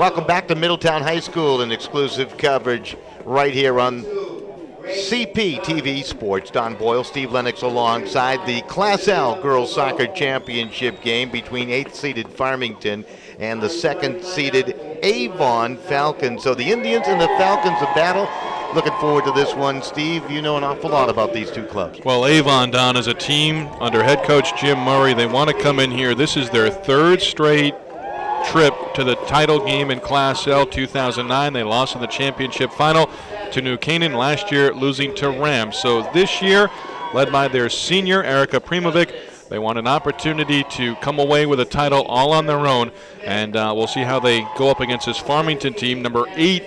Welcome back to Middletown High School and exclusive coverage right here on CP TV Sports. Don Boyle, Steve Lennox alongside the Class L Girls Soccer Championship game between 8th-seeded Farmington and the 2nd-seeded Avon Falcons. So the Indians and the Falcons of battle. Looking forward to this one. Steve, you know an awful lot about these two clubs. Well, Avon, Don, is a team under head coach Jim Murray. They want to come in here. This is their third straight trip to the title game in Class L. 2009. They lost in the championship final to New Canaan, last year losing to Rams. So this year, led by their senior, Erica Primovic, they want an opportunity to come away with a title all on their own, and we'll see how they go up against this Farmington team, number 8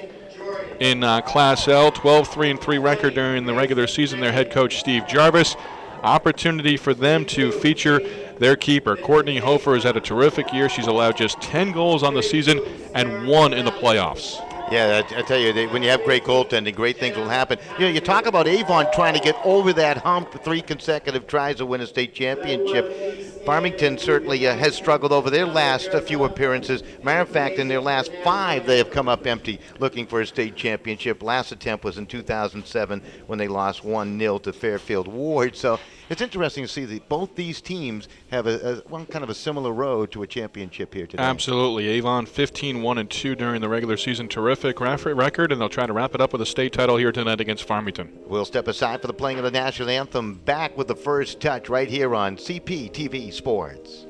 in Class L, 12-3-3 record during the regular season. Their head coach, Steve Jarvis. Opportunity for them to feature their keeper. Courtney Hofer has had a terrific year. She's allowed just 10 goals on the season and 1 in the playoffs. Yeah, I tell you, when you have great goaltending, great things will happen. You know, you talk about Avon trying to get over that hump, 3 consecutive tries to win a state championship. Farmington certainly has struggled over their last few appearances. Matter of fact, in their last 5, they have come up empty looking for a state championship. Last attempt was in 2007 when they lost 1-0 to Fairfield Ward. So it's interesting to see that both these teams have kind of a similar road to a championship here today. Absolutely. Avon 15-1-2 during the regular season. Terrific record, and they'll try to wrap it up with a state title here tonight against Farmington. We'll step aside for the playing of the national anthem. Back with the first touch right here on CP TV Sports.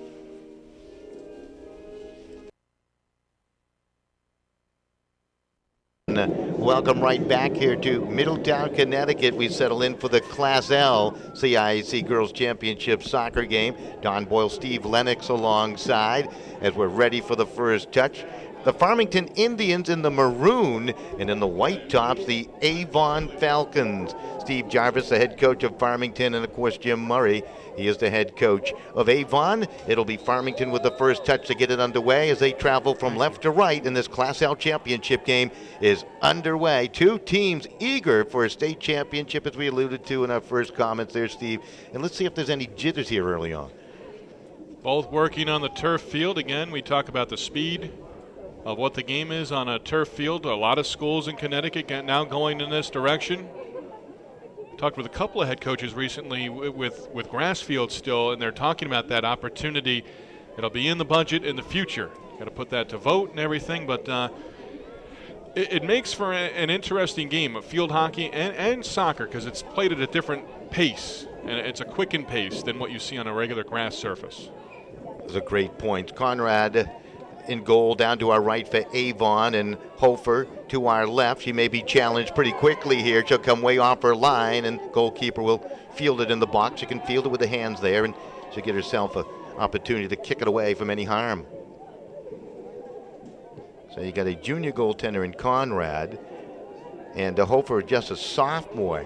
Welcome right back here to Middletown, Connecticut. We settle in for the Class L CIAC Girls Championship soccer game. Don Boyle, Steve Lennox alongside as we're ready for the first touch. The Farmington Indians in the maroon, and in the white tops, the Avon Falcons. Steve Jarvis, the head coach of Farmington, and of course Jim Murray. He is the head coach of Avon. It'll be Farmington with the first touch to get it underway as they travel from left to right, and this Class L championship game is underway. 2 teams eager for a state championship, as we alluded to in our first comments there, Steve. And let's see if there's any jitters here early on. Both working on the turf field. Again, we talk about the speed of what the game is on a turf field. A lot of schools in Connecticut now going in this direction. Talked with a couple of head coaches recently with grass fields still, and they're talking about that opportunity. It'll be in the budget in the future. Got to put that to vote and everything, but it makes for an interesting game of field hockey and soccer, because it's played at a different pace, and it's a quickened pace than what you see on a regular grass surface. Those are great points. Conrad in goal down to our right for Avon, and Hofer to our left. She may be challenged pretty quickly here. She'll come way off her line, and goalkeeper will field it in the box. She can field it with the hands there, and she'll get herself an opportunity to kick it away from any harm. So you got a junior goaltender in Conrad, and Hofer just a sophomore.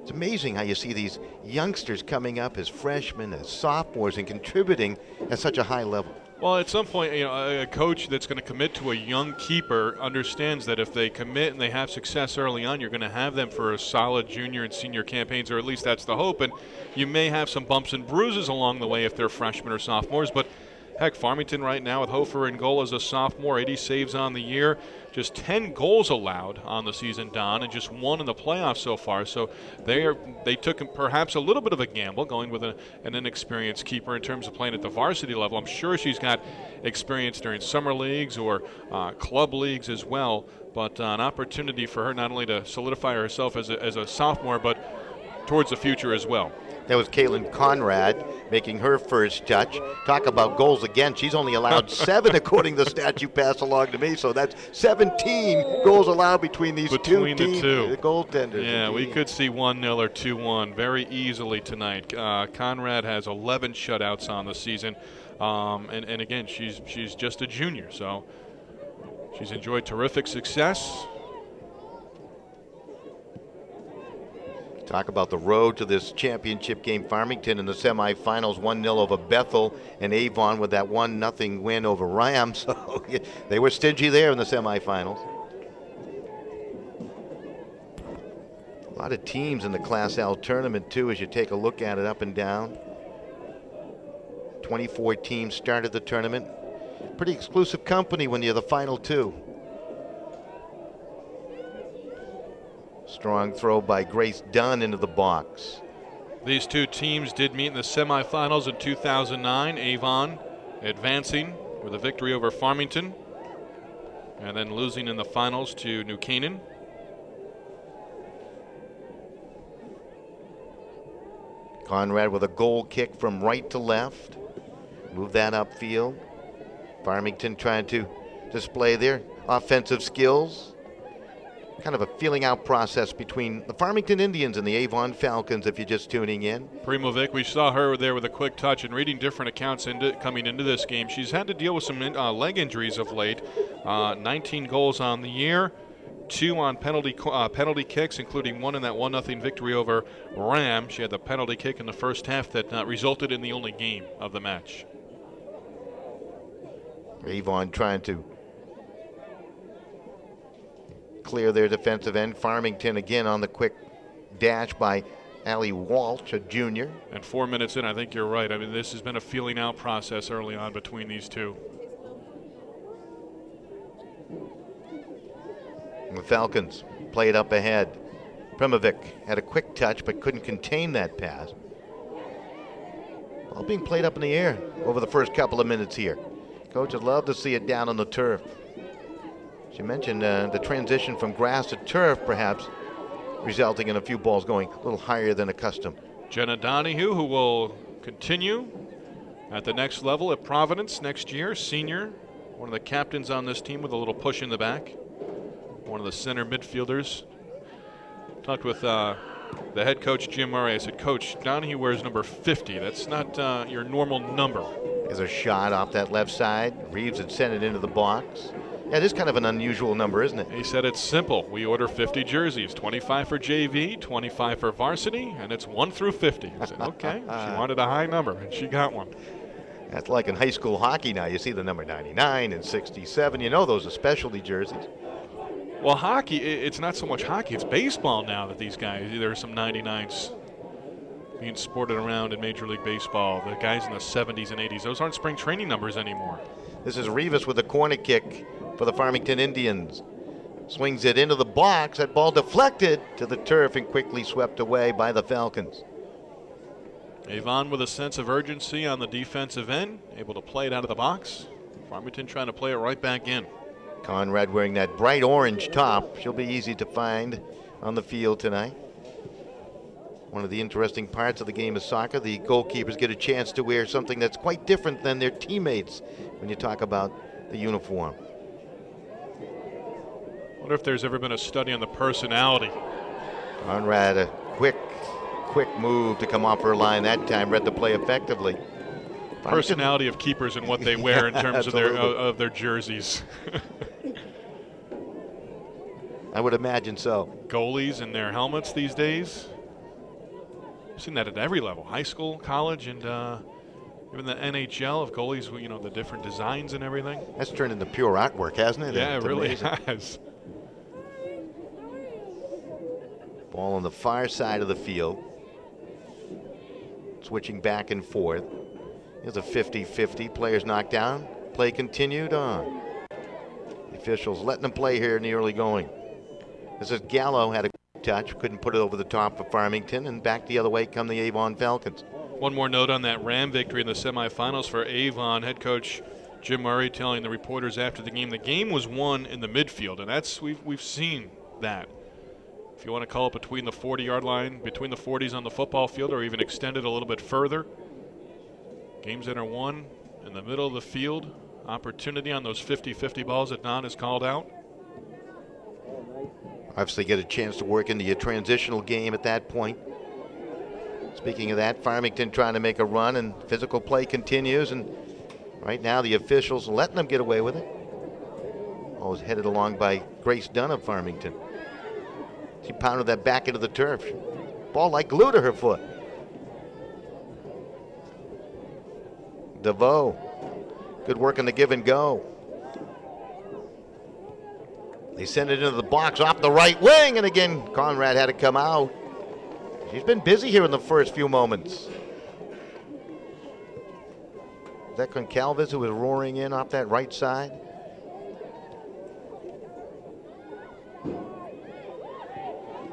It's amazing how you see these youngsters coming up as freshmen, as sophomores, and contributing at such a high level. Well, at some point, a coach that's going to commit to a young keeper understands that if they commit and they have success early on, you're going to have them for a solid junior and senior campaigns, or at least that's the hope. And you may have some bumps and bruises along the way if they're freshmen or sophomores, but heck, Farmington right now with Hofer in goal as a sophomore, 80 saves on the year, just 10 goals allowed on the season, Don, and just 1 in the playoffs so far. So they took perhaps a little bit of a gamble going with an inexperienced keeper in terms of playing at the varsity level. I'm sure she's got experience during summer leagues or club leagues as well, but an opportunity for her not only to solidify herself as a sophomore, but towards the future as well. That was Kaylin Conrad making her first touch. Talk about goals again. She's only allowed 7 according to the stat you passed along to me. So that's 17 goals allowed between these two teams, the goaltenders. Yeah, we could see 1-0 or 2-1 very easily tonight. Conrad has 11 shutouts on the season. And again, she's just a junior. So she's enjoyed terrific success. Talk about the road to this championship game. Farmington in the semifinals, 1-0 over Bethel, and Avon with that 1-0 win over Rams. So they were stingy there in the semifinals. A lot of teams in the Class L tournament, too, as you take a look at it up and down. 24 teams started the tournament. pretty exclusive company when you're the final two. Strong throw by Grace Dunn into the box. These two teams did meet in the semifinals in 2009. Avon advancing with a victory over Farmington, and then losing in the finals to New Canaan. Conrad with a goal kick from right to left. Move that upfield. Farmington trying to display their offensive skills. Kind of a feeling out process between the Farmington Indians and the Avon Falcons if you're just tuning in. Primovic, we saw her there with a quick touch, and reading different accounts coming into this game. She's had to deal with some leg injuries of late. 19 goals on the year, 2 on penalty kicks, including 1 in that 1-0 victory over Ram. She had the penalty kick in the first half that resulted in the only game of the match. Avon trying to clear their defensive end. Farmington again on the quick dash by Allie Walsh, a junior. And 4 minutes in, I think you're right. I mean, this has been a feeling out process early on between these two. The Falcons played up ahead. Primovic had a quick touch but couldn't contain that pass. All being played up in the air over the first couple of minutes here. Coach would love to see it down on the turf. She mentioned the transition from grass to turf perhaps resulting in a few balls going a little higher than accustomed. Jenna Donahue, who will continue at the next level at Providence next year, senior, one of the captains on this team with a little push in the back, one of the center midfielders. Talked with the head coach, Jim Murray. I said, Coach, Donahue wears number 50. That's not your normal number. There's a shot off that left side. Reeves had sent it into the box. Yeah, it is kind of an unusual number, isn't it? He said it's simple. We order 50 jerseys, 25 for JV, 25 for varsity, and it's 1 through 50. I said, okay. She wanted a high number, and she got one. That's like in high school hockey now. You see the number 99 and 67. You know those are specialty jerseys. Well, hockey, it's not so much hockey. It's baseball now that these guys, there are some 99s being sported around in Major League Baseball. The guys in the 70s and 80s, those aren't spring training numbers anymore. This is Rivas with a corner kick for the Farmington Indians. Swings it into the box. That ball deflected to the turf and quickly swept away by the Falcons. Avon with a sense of urgency on the defensive end, able to play it out of the box. Farmington trying to play it right back in. Conrad wearing that bright orange top. She'll be easy to find on the field tonight. One of the interesting parts of the game of soccer, the goalkeepers get a chance to wear something that's quite different than their teammates when you talk about the uniform. I wonder if there's ever been a study on the personality. Conrad, a quick move to come off her line that time, read the play effectively. Personality of keepers and what they wear in terms of their jerseys. I would imagine so. Goalies and their helmets these days. I've seen that at every level, high school, college, and even the NHL of goalies, the different designs and everything. That's turned into pure artwork, hasn't it? Yeah, it really has. Ball on the far side of the field. Switching back and forth. Here's a 50-50. Players knocked down. Play continued on. The officials letting them play here in the early going. This is Gallo had a touch. Couldn't put it over the top for Farmington. And back the other way come the Avon Falcons. One more note on that Ram victory in the semifinals for Avon. Head coach Jim Murray telling the reporters after the game was won in the midfield. And that's we've seen that. If you want to call it between the 40-yard line, between the 40s on the football field, or even extend it a little bit further. Games that are won in the middle of the field. Opportunity on those 50-50 balls that Don has called out. Obviously get a chance to work into your transitional game at that point. Speaking of that, Farmington trying to make a run, and physical play continues. And right now the officials letting them get away with it. Always headed along by Grace Dunn of Farmington. She pounded that back into the turf. Ball like glue to her foot. DeVoe. Good work on the give and go. They send it into the box off the right wing, and again, Conrad had to come out. She's been busy here in the first few moments. Is that Goncalves who was roaring in off that right side?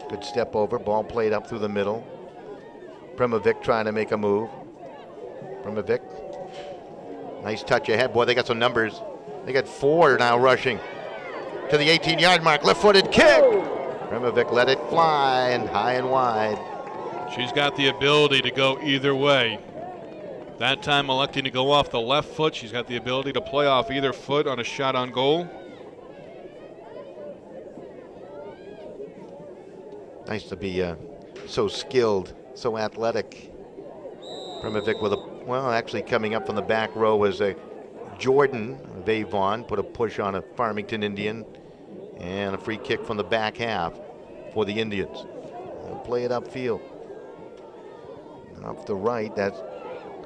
Good step over, ball played up through the middle. Primovic trying to make a move. Primovic, nice touch ahead. Boy, they got some numbers. They got 4 now rushing to the 18-yard mark. Left-footed kick. Primovic let it fly and high and wide. She's got the ability to go either way. That time electing to go off the left foot. She's got the ability to play off either foot on a shot on goal. Nice to be so skilled, so athletic. Primovic with actually coming up from the back row was Jordan of Avon, put a push on a Farmington Indian, and a free kick from the back half for the Indians. They'll play it upfield. And off the right, that's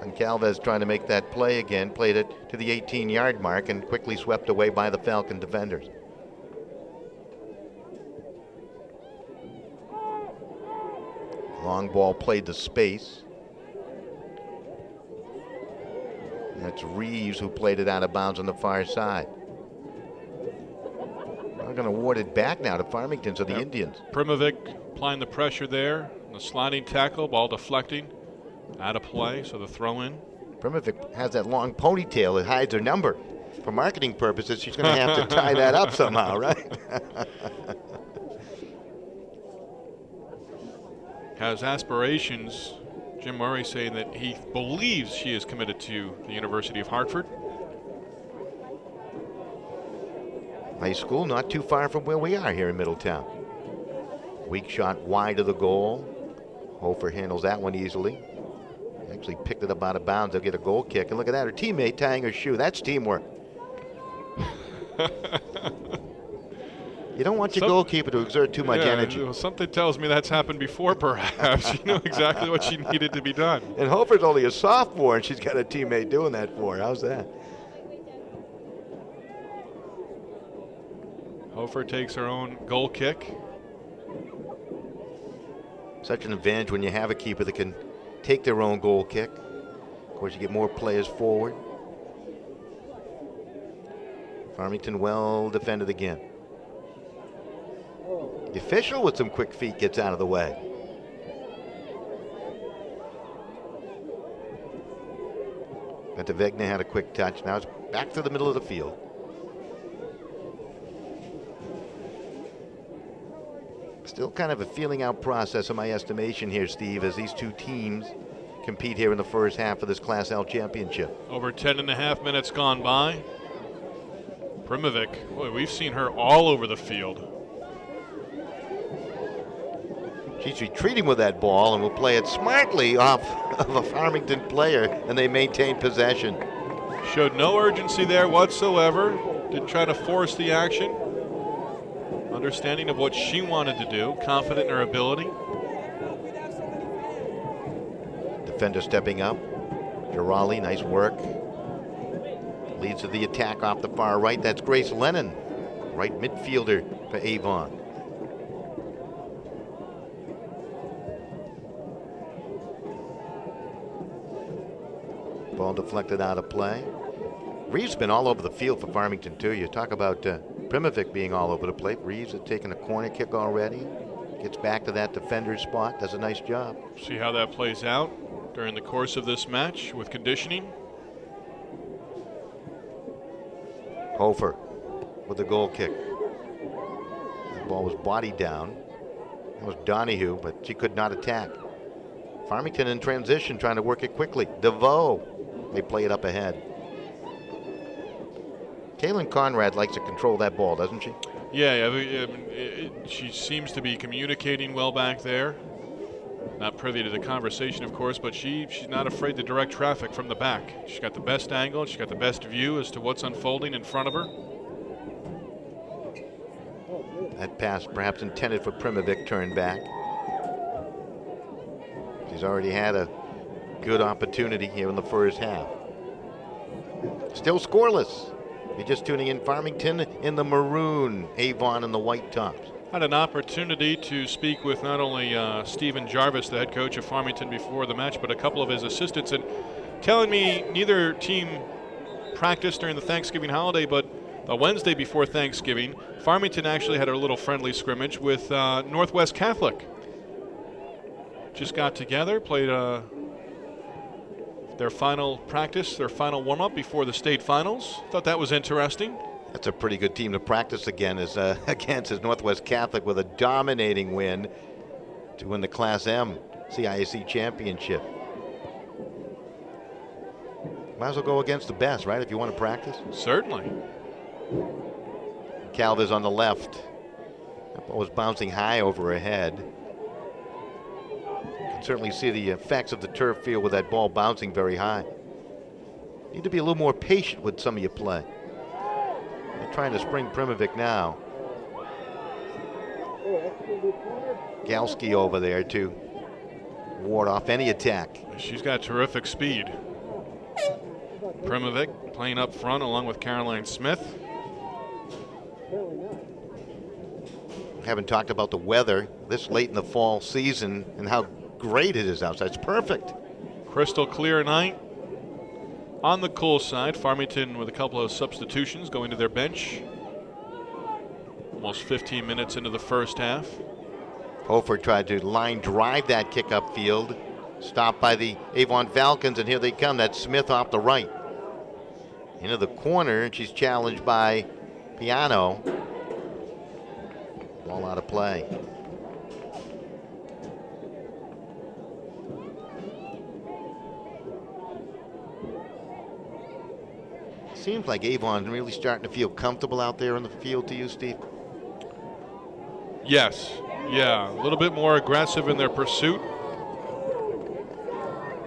Goncalves trying to make that play again, played it to the 18-yard mark and quickly swept away by the Falcon defenders. Long ball played to space. And that's Reeves who played it out of bounds on the far side. They're going to award it back now to Farmington, so the Indians. Primovic applying the pressure there. The sliding tackle, ball deflecting. Out of play, so the throw in. Primovic has that long ponytail that hides her number. For marketing purposes, she's going to have to tie that up somehow, right? Has aspirations. Jim Murray saying that he believes she is committed to the University of Hartford. High school, not too far from where we are here in Middletown. Weak shot wide of the goal. Hofer handles that one easily. Actually picked it up out of bounds. They'll get a goal kick. And look at that, her teammate tying her shoe. That's teamwork. You don't want your goalkeeper to exert too much energy. Something tells me that's happened before, perhaps. She knew exactly what she needed to be done. And Hofer's only a sophomore, and she's got a teammate doing that for her. How's that? Hofer takes her own goal kick. Such an advantage when you have a keeper that can take their own goal kick. Of course, you get more players forward. Farmington well defended again. The official with some quick feet gets out of the way. But Vegna had a quick touch. Now it's back to the middle of the field. Still kind of a feeling out process in my estimation here, Steve, as these two teams compete here in the first half of this Class L championship. Over 10.5 minutes gone by. Primovic, boy, we've seen her all over the field. She's retreating with that ball and will play it smartly off of a Farmington player, and they maintain possession. Showed no urgency there whatsoever. Didn't try to force the action. Understanding of what she wanted to do, confident in her ability. Defender stepping up. Girali, nice work. Leads to the attack off the far right. That's Grace Lennon, right midfielder for Avon. Ball deflected out of play. Reeves been all over the field for Farmington too. You talk about Primovic being all over the plate. Reeves has taken a corner kick already. Gets back to that defender's spot. Does a nice job. See how that plays out during the course of this match with conditioning. Hofer with the goal kick. The ball was bodied down. That was Donahue, but she could not attack. Farmington in transition, trying to work it quickly. DeVoe, they play it up ahead. Kaylin Conrad likes to control that ball, doesn't she? Yeah, she seems to be communicating well back there. Not privy to the conversation, of course, but she's not afraid to direct traffic from the back. She's got the best angle. She's got the best view as to what's unfolding in front of her. That pass perhaps intended for Primovic turned back. She's already had a good opportunity here in the first half. Still scoreless. You're just tuning in. Farmington in the maroon, Avon in the white tops. Had an opportunity to speak with not only Stephen Jarvis, the head coach of Farmington, before the match, but a couple of his assistants. And telling me neither team practiced during the Thanksgiving holiday, but the Wednesday before Thanksgiving, Farmington actually had a little friendly scrimmage with Northwest Catholic. Just got together, played their final practice, their final warm-up before the state finals. Thought that was interesting. That's a pretty good team to practice against Northwest Catholic with a dominating win to win the Class M CIAC championship. Might as well go against the best, right, if you want to practice? Certainly. Calvez on the left. That ball was bouncing high over her head. You can certainly see the effects of the turf field with that ball bouncing very high. You need to be a little more patient with some of your play. They're trying to spring Primovic now. Galski over there to ward off any attack. She's got terrific speed. Primovic playing up front along with Caroline Smith. Haven't talked about the weather this late in the fall season and how great it is outside. It's perfect. Crystal clear night. On the cool side, Farmington with a couple of substitutions going to their bench. Almost 15 minutes into the first half. Hofer tried to line drive that kick upfield. Stopped by the Avon Falcons, and here they come. That's Smith off the right. Into the corner, and she's challenged by Piano. Ball out of play. Seems like Avon's really starting to feel comfortable out there in the field to you, Steve. Yes. Yeah, a little bit more aggressive in their pursuit.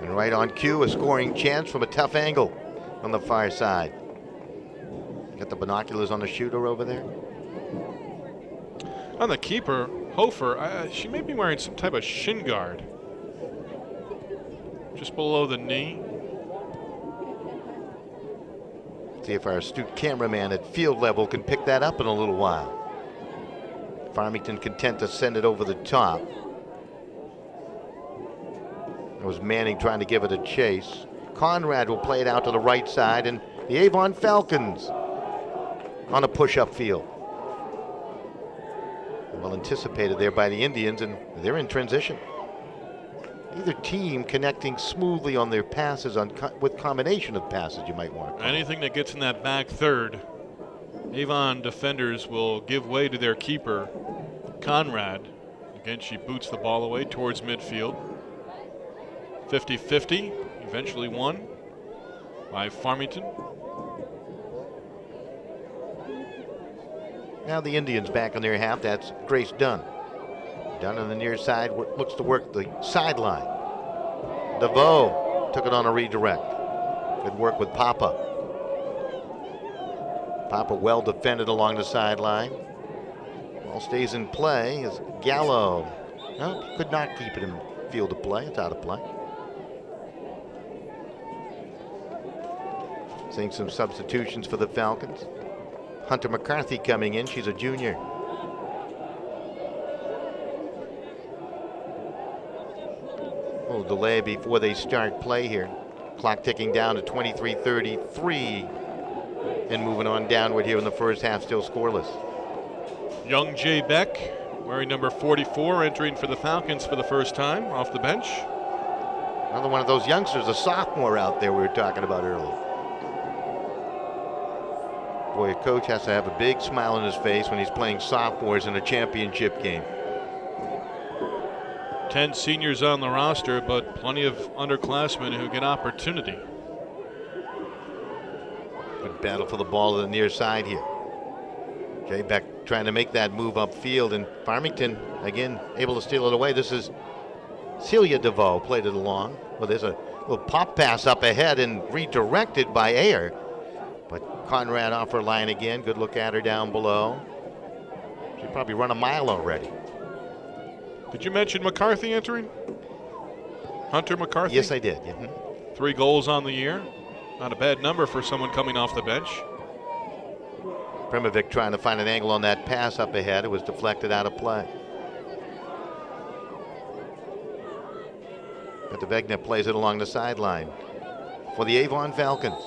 And right on cue, a scoring chance from a tough angle on the far side. Got the binoculars on the shooter over there. On the keeper, Hofer, she may be wearing some type of shin guard. Just below the knee. See if our astute cameraman at field level can pick that up in a little while. Farmington content to send it over the top. It was Manning trying to give it a chase. Conrad will play it out to the right side, and the Avon Falcons on a push-up field. Well anticipated there by the Indians, and they're in transition. Either team connecting smoothly on their passes with combination of passes, you might want to call. Anything that gets in that back third, Avon defenders will give way to their keeper, Conrad. Again, she boots the ball away towards midfield. 50-50, eventually won by Farmington. Now the Indians back on their half. That's Grace Dunn. Dunn on the near side, looks to work the sideline. DeVoe took it on a redirect. Good work with Papa. Papa well defended along the sideline. Ball stays in play as Gallo could not keep it in field of play. It's out of play. Seeing some substitutions for the Falcons. Hunter McCarthy coming in. She's a junior. A little delay before they start play here. Clock ticking down to 23:33 and moving on downward here in the first half, still scoreless. Young Jay Beck, wearing number 44, entering for the Falcons for the first time off the bench. Another one of those youngsters, a sophomore out there we were talking about earlier. Boy, a coach has to have a big smile on his face when he's playing sophomores in a championship game. 10 seniors on the roster, but plenty of underclassmen who get opportunity. Good battle for the ball to the near side here. Jay Beck trying to make that move upfield, and Farmington, again, able to steal it away. This is Celia DeVoe, played it along. Well, there's a little pop pass up ahead and redirected by Ayer. But Conrad off her line again. Good look at her down below. She'd probably run a mile already. Did you mention McCarthy entering? Hunter McCarthy? Yes, I did. Yeah. 3 goals on the year. Not a bad number for someone coming off the bench. Primovic trying to find an angle on that pass up ahead. It was deflected out of play. But Vegna plays it along the sideline. for the Avon Falcons.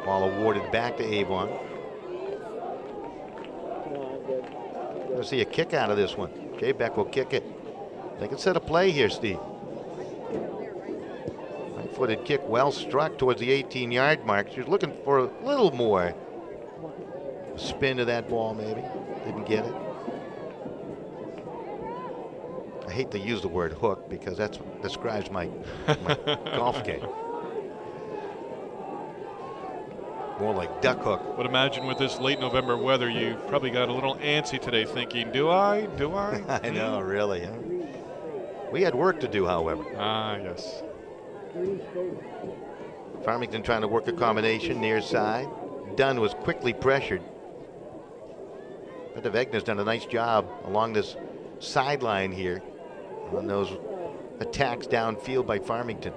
Ball awarded back to Avon. We'll see a kick out of this one. Jay Beck will kick it. They can set a play here, Steve. Right-footed kick, well struck towards the 18-yard mark. She's looking for a little more spin to that ball, maybe. Didn't get it. I hate to use the word hook because that describes my golf game. More like duck hook. But imagine with this late November weather, you probably got a little antsy today thinking, do I? Do I? I know, really. Huh? We had work to do, however. Ah, yes. Farmington trying to work a combination near side. Dunn was quickly pressured. But Wegner's done a nice job along this sideline here on those attacks downfield by Farmington.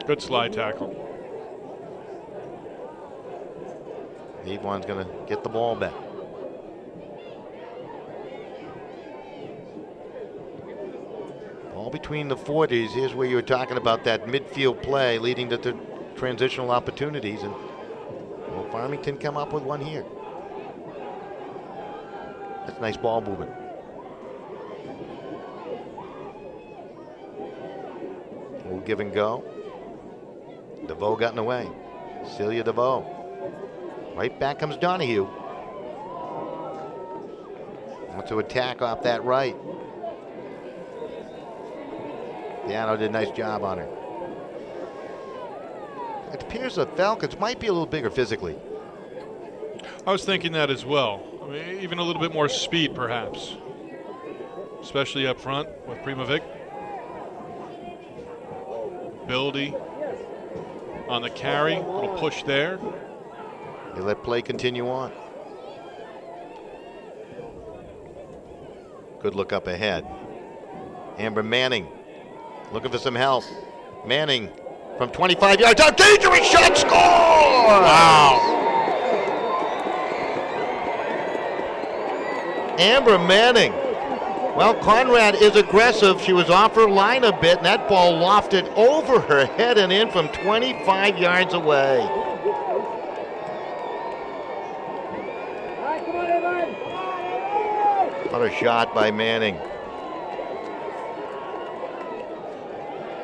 Good slide tackle. Avon's going to get the ball back. Ball between the 40s. Here's where you were talking about that midfield play leading to the transitional opportunities. And will Farmington come up with one here? That's nice ball movement. We'll give and go. DeVoe got in the way. Celia DeVoe. Right back comes Donahue. Wants to attack off that right. Piano did a nice job on her. It appears the Falcons might be a little bigger physically. I was thinking that as well. I mean, even a little bit more speed, perhaps. Especially up front with Primovic. Bildy on the carry. Little push there. They let play continue on. Good look up ahead. Amber Manning looking for some help. Manning from 25 yards out. Dangerous shot. Score! Wow. Amber Manning. Well, Conrad is aggressive. She was off her line a bit, and that ball lofted over her head and in from 25 yards away. What a shot by Manning.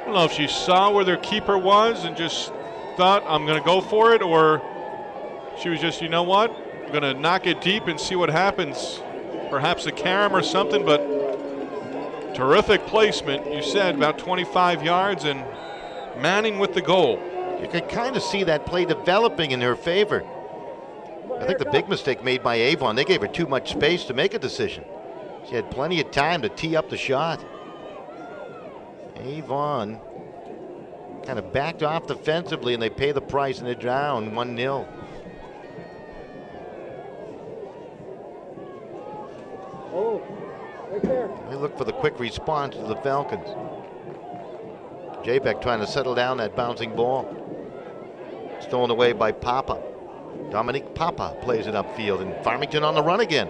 I don't know if she saw where their keeper was and just thought, I'm going to go for it, or she was just, you know what, I'm going to knock it deep and see what happens. Perhaps a carom or something, but terrific placement. You said about 25 yards, and Manning with the goal. You could kind of see that play developing in her favor. I think the big mistake made by Avon, they gave her too much space to make a decision. She had plenty of time to tee up the shot. Avon kind of backed off defensively, and they pay the price, and they're down 1-0. Oh, right there. They look for the quick response to the Falcons. Jabek trying to settle down that bouncing ball. Stolen away by Papa. Dominique Papa plays it upfield, and Farmington on the run again.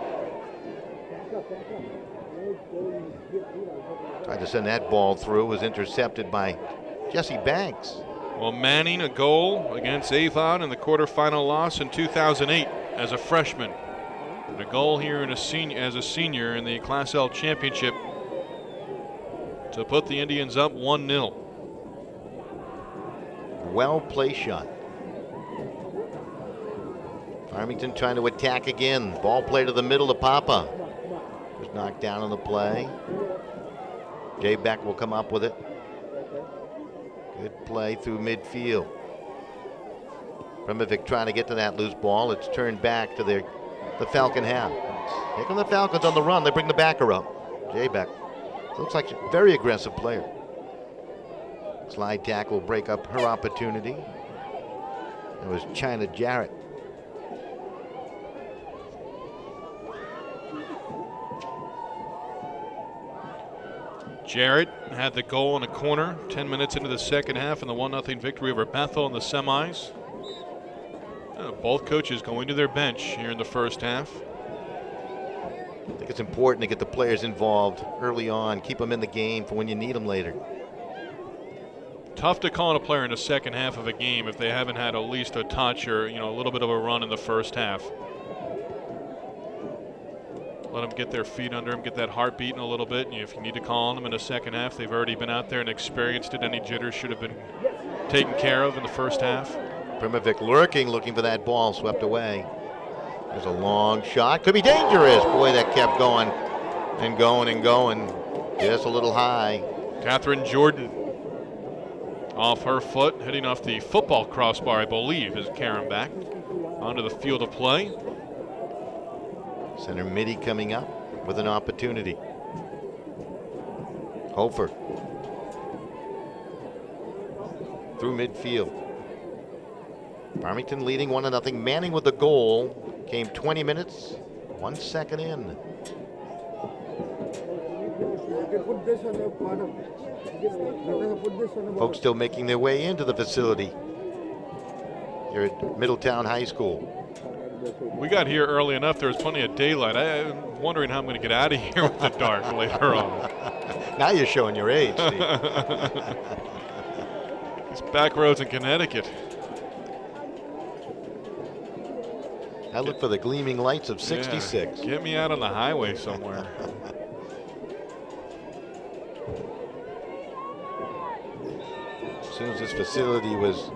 Tried to send that ball through, was intercepted by Jesse Banks. Well, Manning, a goal against Avon in the quarterfinal loss in 2008 as a freshman. And a goal here as a senior in the Class L championship to put the Indians up 1-0. Well placed shot. Farmington trying to attack again. Ball play to the middle to Papa. Was knocked down on the play. Jay Beck will come up with it. Good play through midfield. Primovic trying to get to that loose ball. It's turned back to the Falcon half. Here come the Falcons on the run. They bring the backer up. Jay Beck looks like a very aggressive player. Slide tackle will break up her opportunity. It was China Jarrett. Jarrett had the goal in a corner 10 minutes into the second half in the 1-0 victory over Bethel in the semis. Both coaches going to their bench here in the first half. I think it's important to get the players involved early on, keep them in the game for when you need them later. Tough to call on a player in the second half of a game if they haven't had at least a touch or, a little bit of a run in the first half. Let them get their feet under them, get that heart beating a little bit. And if you need to call on them in the second half, they've already been out there and experienced it. Any jitters should have been taken care of in the first half. Primovic lurking, looking for that ball, swept away. There's a long shot. Could be dangerous. Boy, that kept going and going and going. Just a little high. Catherine Jordan off her foot, hitting off the football crossbar, I believe, is Karen back onto the field of play. Center Mitty coming up with an opportunity. Hofer through midfield. Farmington leading 1-0. Manning with the goal. Came 20 minutes, 1 second in. Folks still making their way into the facility here at Middletown High School. We got here early enough. There was plenty of daylight. I'm wondering how I'm going to get out of here with the dark later on. Now you're showing your age, Steve. It's back roads in Connecticut. I look for the gleaming lights of 66. Yeah, get me out on the highway somewhere. As soon as this facility was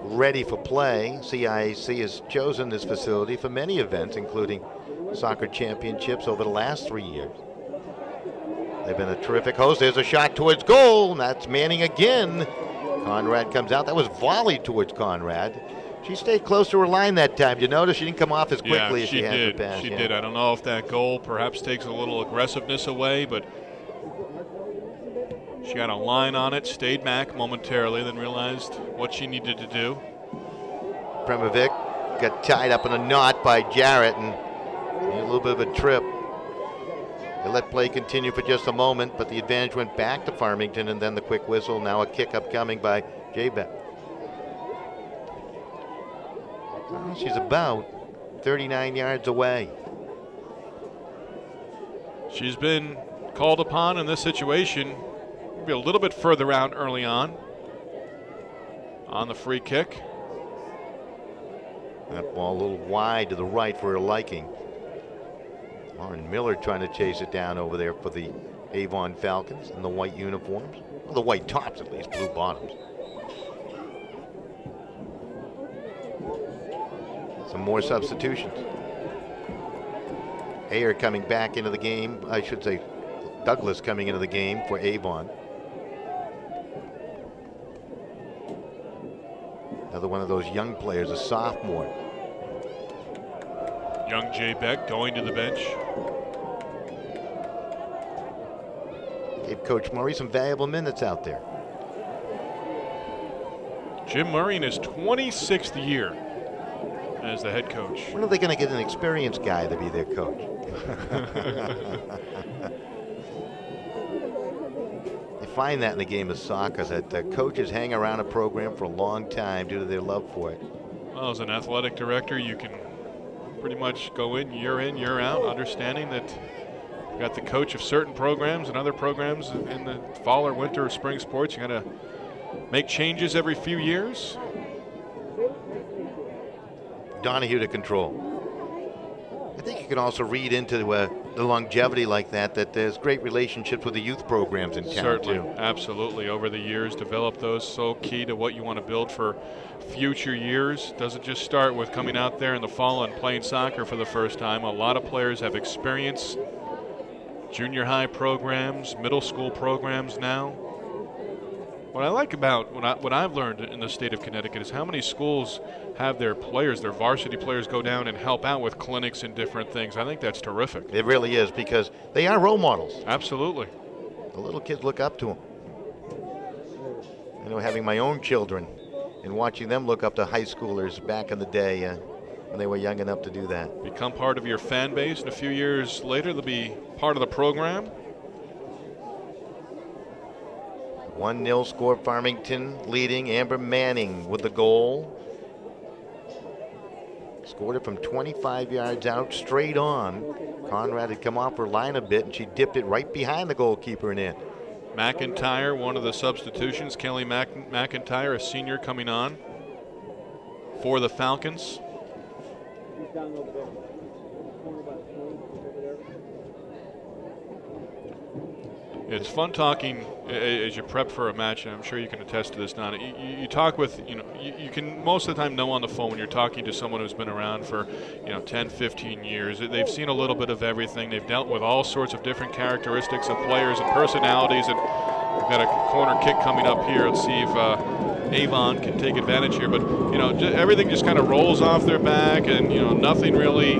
ready for play, CIAC has chosen this facility for many events, including soccer championships over the last 3 years. They've been a terrific host. There's a shot towards goal, and that's Manning again. Conrad comes out. That was volleyed towards Conrad. She stayed close to her line that time. You notice she didn't come off as quickly as she had in the past. She did. I don't know if that goal perhaps takes a little aggressiveness away, but she got a line on it, stayed back momentarily, then realized what she needed to do. Primovic got tied up in a knot by Jarrett and a little bit of a trip. They let play continue for just a moment, but the advantage went back to Farmington, and then the quick whistle. Now a kick upcoming by J-Bet. She's about 39 yards away. She's been called upon in this situation. Maybe a little bit further out early on the free kick. That ball a little wide to the right for her liking. Lauren Miller trying to chase it down over there for the Avon Falcons in the white uniforms. Well, the white tops at least, blue bottoms. Some more substitutions. Ayer coming back into the game. I should say Douglas coming into the game for Avon. Another one of those young players, a sophomore. Young Jay Beck going to the bench. Gave Coach Murray some valuable minutes out there. Jim Murray in his 26th year as the head coach. When are they going to get an experienced guy to be their coach? You find that in the game of soccer, that coaches hang around a program for a long time due to their love for it. Well, as an athletic director, you can pretty much go in, year out, understanding that you got the coach of certain programs and other programs in the fall or winter or spring sports. You got to make changes every few years. Donahue to control. I think you can also read into the longevity like that there's great relationships with the youth programs in town. Certainly, too. Absolutely. Over the years, develop those, so key to what you want to build for future years. Doesn't just start with coming out there in the fall and playing soccer for the first time. A lot of players have experience. Junior high programs, middle school programs now. What I like about what I've learned in the state of Connecticut is how many schools have their players, their varsity players, go down and help out with clinics and different things. I think that's terrific. It really is, because they are role models. Absolutely. The little kids look up to them. You know, having my own children and watching them look up to high schoolers back in the day when they were young enough to do that. Become part of your fan base, and a few years later they'll be part of the program. 1-0 score, Farmington leading. Amber Manning with the goal. Scored it from 25 yards out, straight on. Conrad had come off her line a bit, and she dipped it right behind the goalkeeper and in. McIntyre, one of the substitutions. Kelly McIntyre, a senior, coming on for the Falcons. He's down a little bit. Corner by the point over there. It's fun talking as you prep for a match, and I'm sure you can attest to this, Donna. You talk with, you can most of the time know on the phone when you're talking to someone who's been around for, 10, 15 years. They've seen a little bit of everything. They've dealt with all sorts of different characteristics of players and personalities, and we've got a corner kick coming up here. Let's see if Avon can take advantage here. But, everything just kind of rolls off their back, and, nothing really,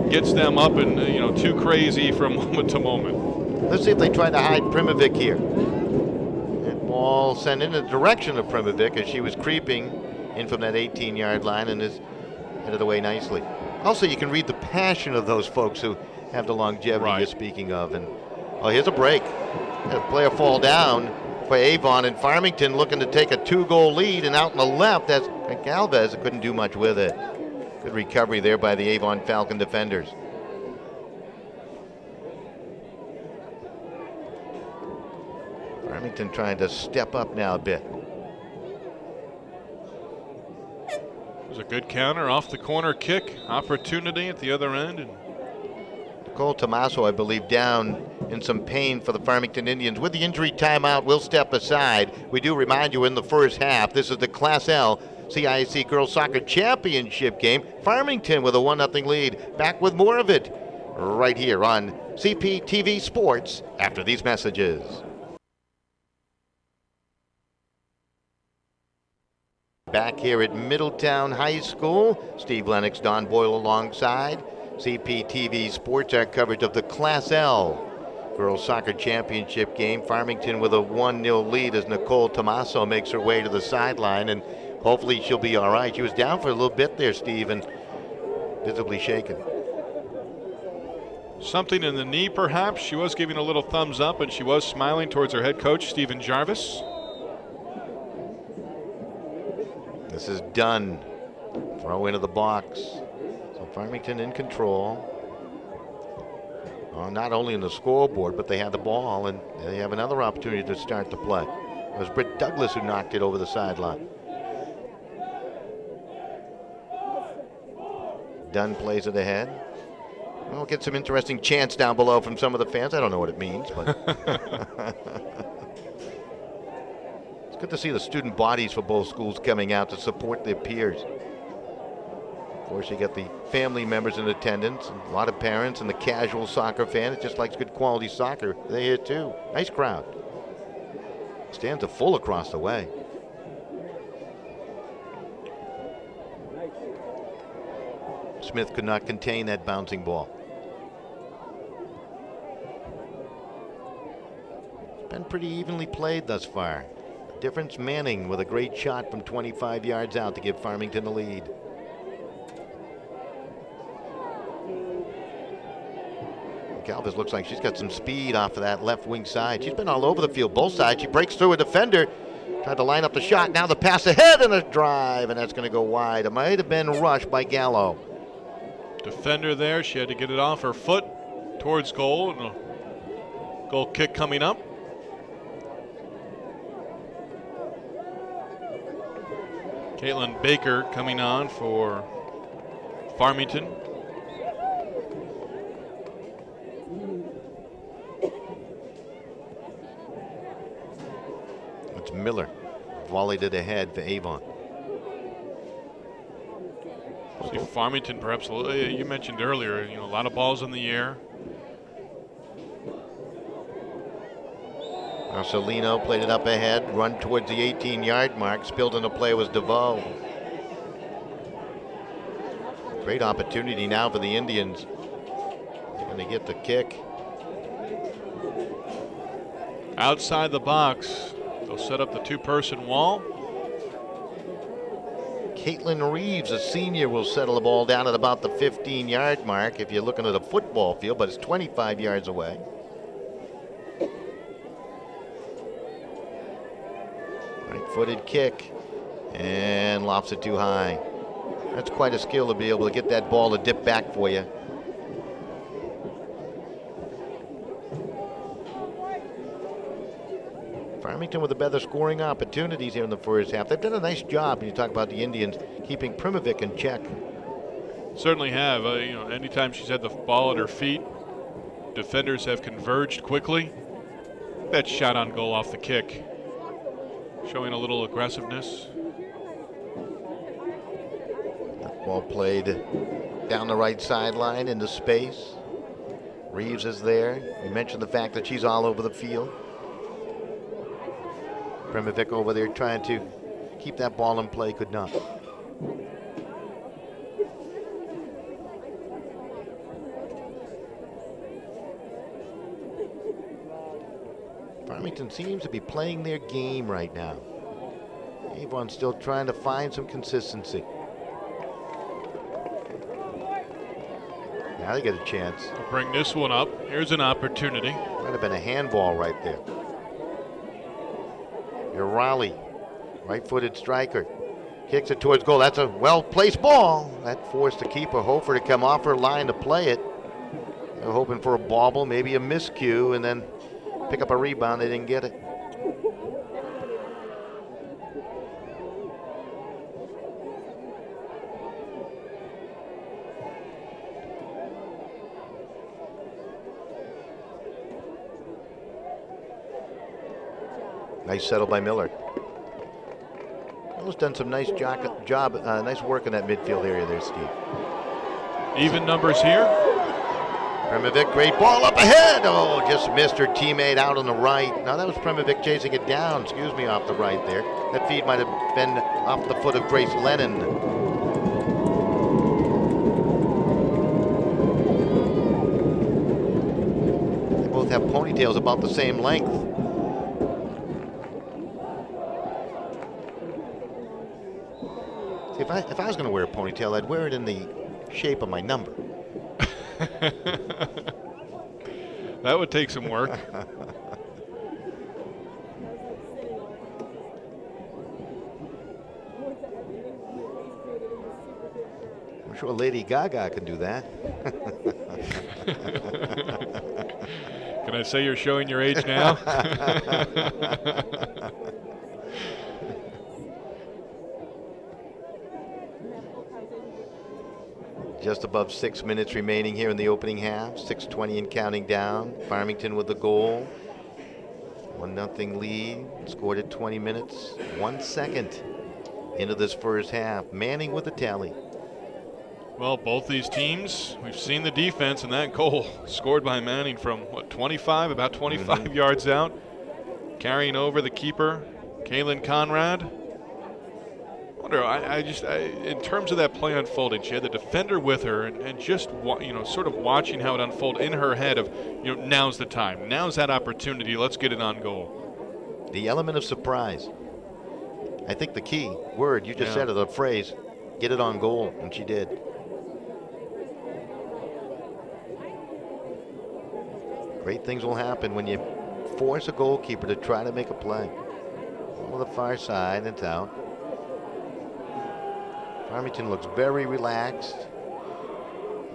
gets them up and, too crazy from moment to moment. Let's see if they try to hide Primovic here. And ball sent in the direction of Primovic as she was creeping in from that 18-yard line and is headed away nicely. Also, you can read the passion of those folks who have the longevity you're speaking of. And here's a break. A player fall down for Avon, and Farmington looking to take a 2-goal lead, and out on the left, that's Galvez couldn't do much with it. Good recovery there by the Avon Falcon defenders. Farmington trying to step up now a bit. It was a good counter off the corner kick. Opportunity at the other end. And Nicole Tomaso, I believe, down in some pain for the Farmington Indians. With the injury timeout, we'll step aside. We do remind you in the first half, this is the Class L CIAC Girls Soccer Championship game. Farmington with a 1-0 lead. Back with more of it right here on CPTV Sports after these messages. Back here at Middletown High School, Steve Lennox, Don Boyle alongside. CPTV Sports, our coverage of the Class L Girls Soccer Championship game. Farmington with a 1-0 lead as Nicole Tomaso makes her way to the sideline, and hopefully she'll be all right. She was down for a little bit there, Steve, and visibly shaken. Something in the knee, perhaps. She was giving a little thumbs up, and she was smiling towards her head coach, Stephen Jarvis. This is done. Throw into the box. So Farmington in control. Not only in the scoreboard, but they have the ball, and they have another opportunity to start the play. It was Britt Douglas who knocked it over the sideline. Dunn plays it ahead. We'll get some interesting chants down below from some of the fans. I don't know what it means, but it's good to see the student bodies for both schools coming out to support their peers. Of course, you get the family members in attendance, and a lot of parents, and the casual soccer fan that just likes good quality soccer. They're here too. Nice crowd. Stands are full across the way. Smith could not contain that bouncing ball. It's been pretty evenly played thus far. The difference, Manning with a great shot from 25 yards out to give Farmington the lead. Galvez looks like she's got some speed off of that left wing side. She's been all over the field, both sides. She breaks through a defender, tried to line up the shot. Now the pass ahead and a drive, and that's going to go wide. It might have been rushed by Gallo. Defender there, she had to get it off her foot towards goal, and a goal kick coming up. Caitlin Baker coming on for Farmington. It's Miller, volleyed it ahead for Avon. See Farmington perhaps, you mentioned earlier, a lot of balls in the air. Marcelino played it up ahead, run towards the 18-yard mark. Spilled in the play was DeVoe. Great opportunity now for the Indians. They're going to get the kick. Outside the box, they'll set up the two-person wall. Caitlin Reeves, a senior, will settle the ball down at about the 15-yard mark if you're looking at a football field, but it's 25 yards away. Right-footed kick, and lofts it too high. That's quite a skill to be able to get that ball to dip back for you. Farmington with the better scoring opportunities here in the first half. They've done a nice job when you talk about the Indians keeping Primovic in check. Certainly have. Anytime she's had the ball at her feet, defenders have converged quickly. That shot on goal off the kick, showing a little aggressiveness. Ball played down the right sideline into space. Reeves is there. We mentioned the fact that she's all over the field. Primovic over there trying to keep that ball in play, could not. Farmington seems to be playing their game right now. Avon still trying to find some consistency. Now they get a chance. I'll bring this one up. Here's an opportunity. Might have been a handball right there. Your Raleigh, right-footed striker, kicks it towards goal. That's a well-placed ball. That forced the keeper, Hofer, to come off her line to play it. They were hoping for a bobble, maybe a miscue, and then pick up a rebound. They didn't get it. Nice settle by Miller. Miller's done some nice nice work in that midfield area there, Steve. Even numbers here. Primovic, great ball up ahead. Oh, just missed her teammate out on the right. Now that was Primovic chasing it down, off the right there. That feed might have been off the foot of Grace Lennon. They both have ponytails about the same length. See, if I was going to wear a ponytail, I'd wear it in the shape of my number. That would take some work. I'm sure Lady Gaga can do that. Can I say you're showing your age now? Just above 6 minutes remaining here in the opening half. 6:20 and counting down. Farmington with the goal. 1-0 lead. Scored at 20 minutes. 1 second into this first half. Manning with the tally. Well, both these teams, we've seen the defense, and that goal scored by Manning from, about 25 yards out. Carrying over the keeper, Kaylin Conrad. In terms of that play unfolding, she had the defender with her, and just sort of watching how it unfolded in her head of, now's the time, now's that opportunity, let's get it on goal. The element of surprise. I think the key word, you just said it, the phrase, get it on goal, and she did. Great things will happen when you force a goalkeeper to try to make a play. On the far side, it's out. Farmington looks very relaxed.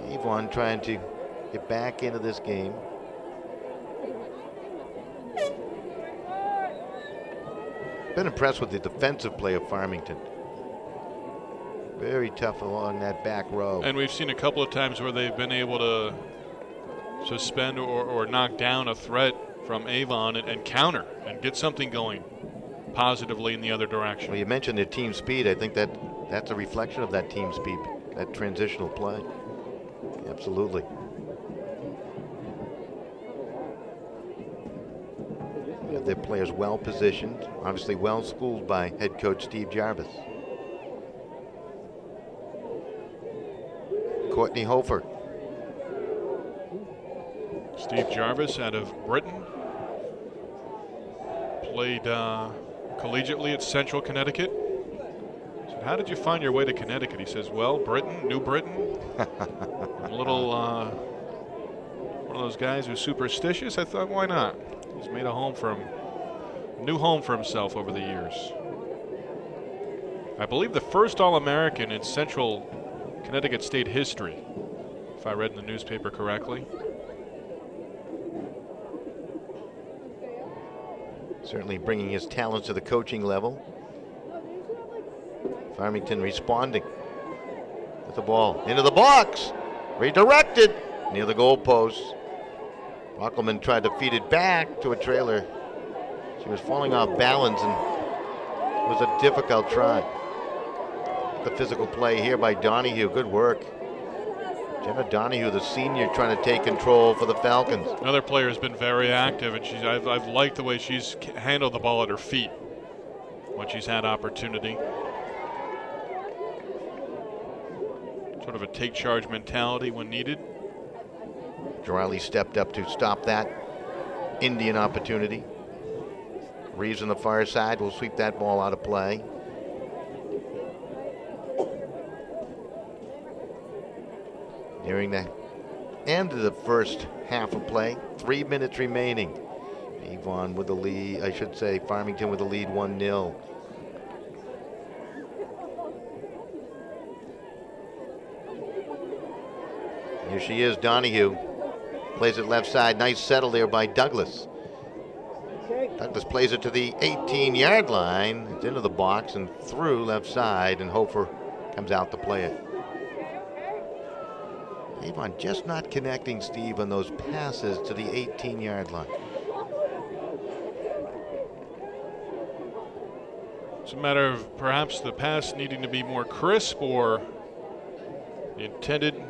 Avon trying to get back into this game. Been impressed with the defensive play of Farmington. Very tough along that back row. And we've seen a couple of times where they've been able to suspend or knock down a threat from Avon and counter and get something going positively in the other direction. Well, you mentioned their team speed. I think that's a reflection of that team speed, that transitional play. Absolutely. We have their players well positioned, obviously well schooled by head coach Steve Jarvis. Courtney Hofer. Steve Jarvis out of Britain. Played collegiately at Central Connecticut. So how did you find your way to Connecticut? He says, well, Britain, New Britain. A little, one of those guys who's superstitious. I thought, why not? He's made a new home for himself over the years. I believe the first All-American in Central Connecticut State history, if I read in the newspaper correctly. Certainly bringing his talents to the coaching level. Farmington responding with the ball into the box. Redirected near the goalpost. Rockelman tried to feed it back to a trailer. She was falling off balance, and it was a difficult try. The physical play here by Donahue. Good work. Jenna Donahue, the senior, trying to take control for the Falcons. Another player has been very active, and I've liked the way she's handled the ball at her feet when she's had opportunity. Sort of a take charge mentality when needed. Girardi stepped up to stop that Indian opportunity. Reeves on the far side will sweep that ball out of play. Nearing the end of the first half of play, 3 minutes remaining. Avon with the lead, I should say Farmington with the lead 1-0. Here she is, Donahue. Plays it left side. Nice settle there by Douglas. Douglas plays it to the 18-yard line. It's into the box and through left side, and Hofer comes out to play it. Avon just not connecting, Steve, on those passes to the 18-yard line. It's a matter of perhaps the pass needing to be more crisp, or the intended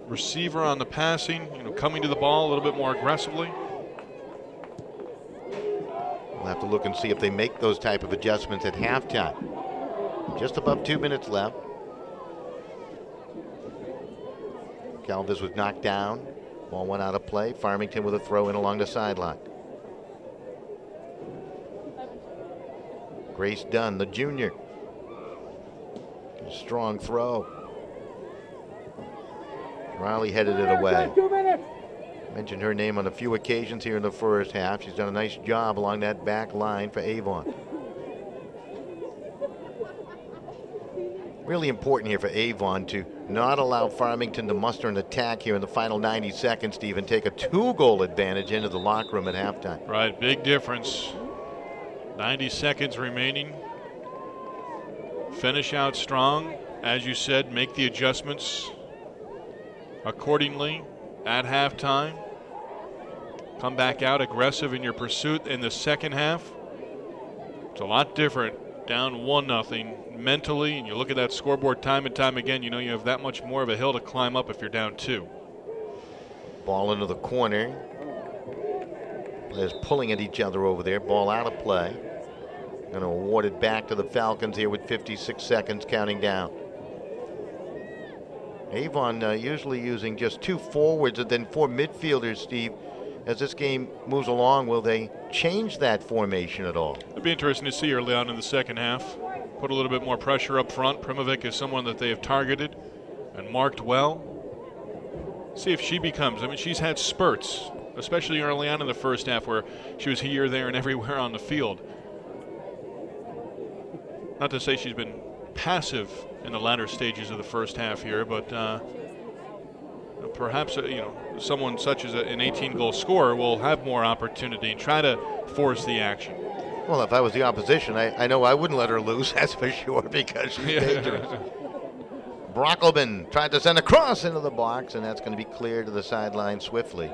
receiver on the passing, coming to the ball a little bit more aggressively. We'll have to look and see if they make those type of adjustments at halftime. Just above 2 minutes left. Galvis was knocked down. Ball went out of play. Farmington with a throw in along the sideline. Grace Dunn, the junior. A strong throw. Riley headed it away. Mentioned her name on a few occasions here in the first half. She's done a nice job along that back line for Avon. Really important here for Avon to not allow Farmington to muster an attack here in the final 90 seconds, Steve, and take a 2-goal advantage into the locker room at halftime. Right, big difference. 90 seconds remaining. Finish out strong. As you said, make the adjustments accordingly at halftime. Come back out aggressive in your pursuit in the second half. It's a lot different. Down 1-0 mentally, and you look at that scoreboard time and time again, you have that much more of a hill to climb up if you're down 2. Ball into the corner. Players pulling at each other over there. Ball out of play. Going to award it back to the Falcons here with 56 seconds counting down. Avon usually using just 2 forwards and then 4 midfielders, Steve. As this game moves along, will they change that formation at all? It'll be interesting to see early on in the second half. Put a little bit more pressure up front. Primovic is someone that they have targeted and marked well. See if she becomes, she's had spurts, especially early on in the first half where she was here, there, and everywhere on the field. Not to say she's been passive in the latter stages of the first half here, but perhaps someone such as an 18-goal scorer will have more opportunity and try to force the action. Well, if I was the opposition, I know I wouldn't let her loose, that's for sure, because she's dangerous. Brockelman tried to send a cross into the box, and that's going to be cleared to the sideline swiftly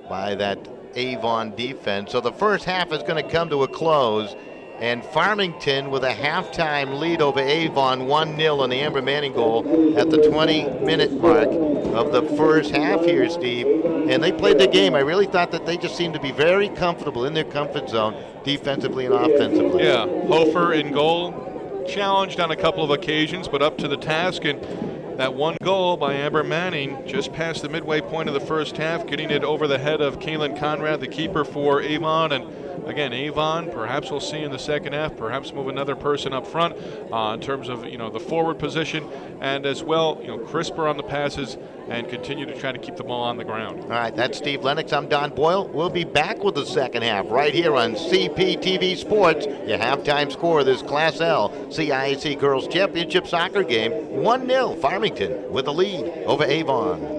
by that Avon defense. So the first half is going to come to a close, and Farmington with a halftime lead over Avon, 1-0 on the Amber Manning goal at the 20-minute mark of the first half here, Steve. And they played the game. I really thought that they just seemed to be very comfortable in their comfort zone, defensively and offensively. Yeah, Hofer in goal, challenged on a couple of occasions, but up to the task. And that 1 goal by Amber Manning just past the midway point of the first half, getting it over the head of Kaylin Conrad, the keeper for Avon. And again, Avon, perhaps we'll see in the second half, perhaps move another person up front in terms of the forward position, and as well crisper on the passes and continue to try to keep the ball on the ground. All right, that's Steve Lennox. I'm Don Boyle. We'll be back with the second half right here on CPTV Sports. Your halftime score of this Class L CIAC Girls Championship Soccer game, 1-0 Farmington with the lead over Avon.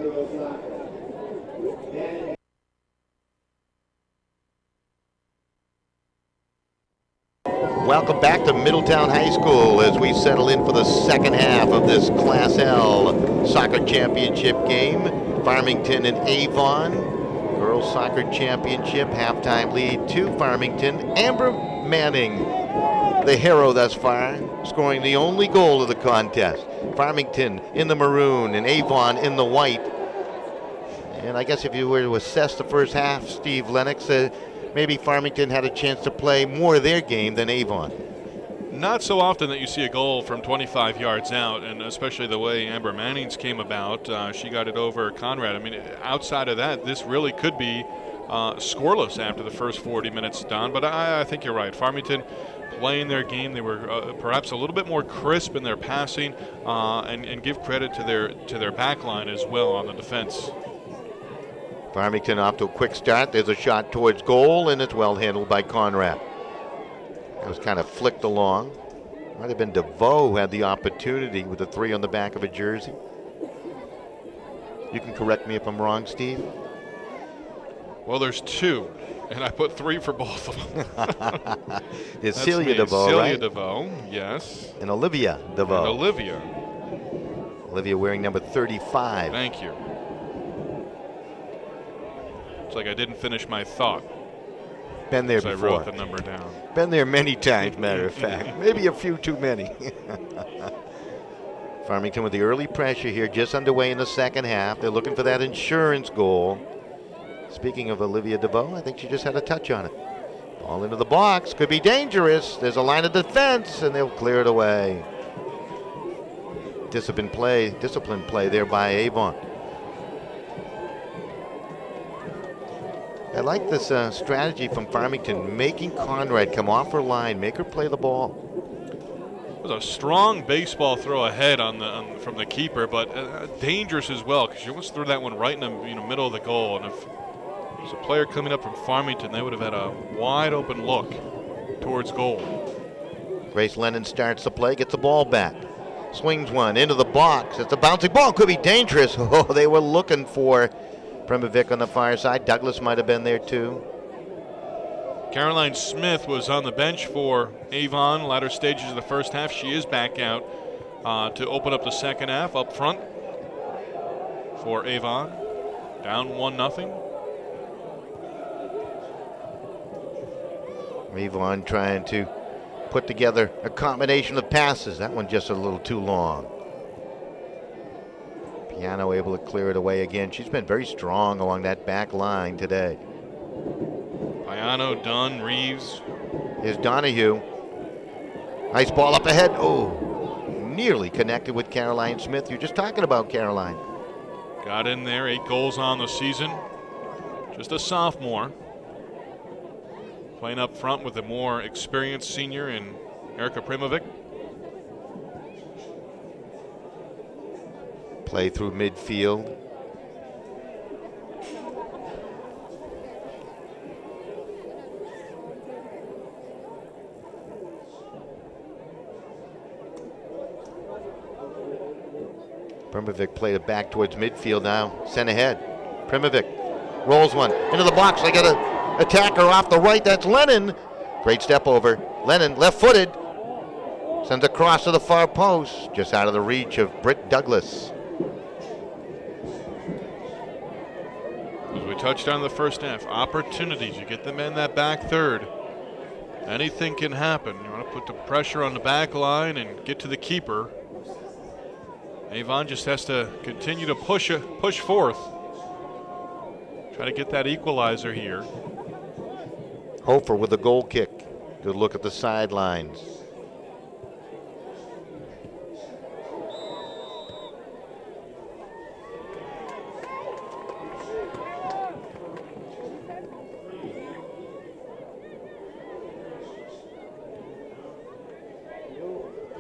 Welcome back to Middletown High School as we settle in for the second half of this Class L soccer championship game. Farmington and Avon. Girls Soccer Championship, halftime lead to Farmington. Amber Manning, the hero thus far, scoring the only goal of the contest. Farmington in the maroon and Avon in the white. And I guess if you were to assess the first half, Steve Lennox, maybe Farmington had a chance to play more of their game than Avon. Not so often that you see a goal from 25 yards out, and especially the way Amber Manning's came about. She got it over Conrad. I mean, outside of that, this really could be scoreless after the first 40 minutes, Don. But I think you're right. Farmington playing their game. They were perhaps a little bit more crisp in their passing, and give credit to their back line as well on the defense. Farmington off to a quick start. There's a shot towards goal, and it's well handled by Conrad. It was kind of flicked along. Might have been DeVoe who had the opportunity with the 3 on the back of a jersey. You can correct me if I'm wrong, Steve. Well, there's 2, and I put 3 for both of them. It's Celia DeVoe, Celia right? DeVoe, yes. And Olivia DeVoe. And Olivia. Olivia wearing number 35. Thank you. It's like I didn't finish my thought. Been there I before. wrote the number down. Been there many times, matter of fact. Maybe a few too many. Farmington with the early pressure here, just underway in the second half. They're looking for that insurance goal. Speaking of Olivia DeVoe, I think she just had a touch on it. Ball into the box, could be dangerous. There's a line of defense, and they'll clear it away. Disciplined play there by Avon. I like this strategy from Farmington, making Conrad come off her line, make her play the ball. It was a strong baseball throw ahead from the keeper, but dangerous as well, because she almost threw that one right in the middle of the goal. And if there's a player coming up from Farmington, they would have had a wide open look towards goal. Grace Lennon starts the play, gets the ball back. Swings one into the box. It's a bouncing ball, could be dangerous. Oh, they were looking for Primovic on the far side. Douglas might have been there too. Caroline Smith was on the bench for Avon latter stages of the first half. She is back out to open up the second half up front for Avon. Down 1-0. Avon trying to put together a combination of passes. That one just a little too long. Piano able to clear it away again. She's been very strong along that back line today. Piano, Dunn, Reeves. Here's Donahue. Nice ball up ahead. Oh, nearly connected with Caroline Smith. You're just talking about Caroline. Got in there, 8 goals on the season. Just a sophomore. Playing up front with a more experienced senior in Erica Primovic. Play through midfield. Primovic played it back towards midfield now. Sent ahead. Primovic rolls one into the box. They got an attacker off the right. That's Lennon. Great step over. Lennon left-footed. Sends across to the far post. Just out of the reach of Britt Douglas. As we touched on the first half, opportunities. You get them in that back third. Anything can happen. You want to put the pressure on the back line and get to the keeper. Avon just has to continue to push forth. Try to get that equalizer here. Hofer with a goal kick. Good look at the sidelines.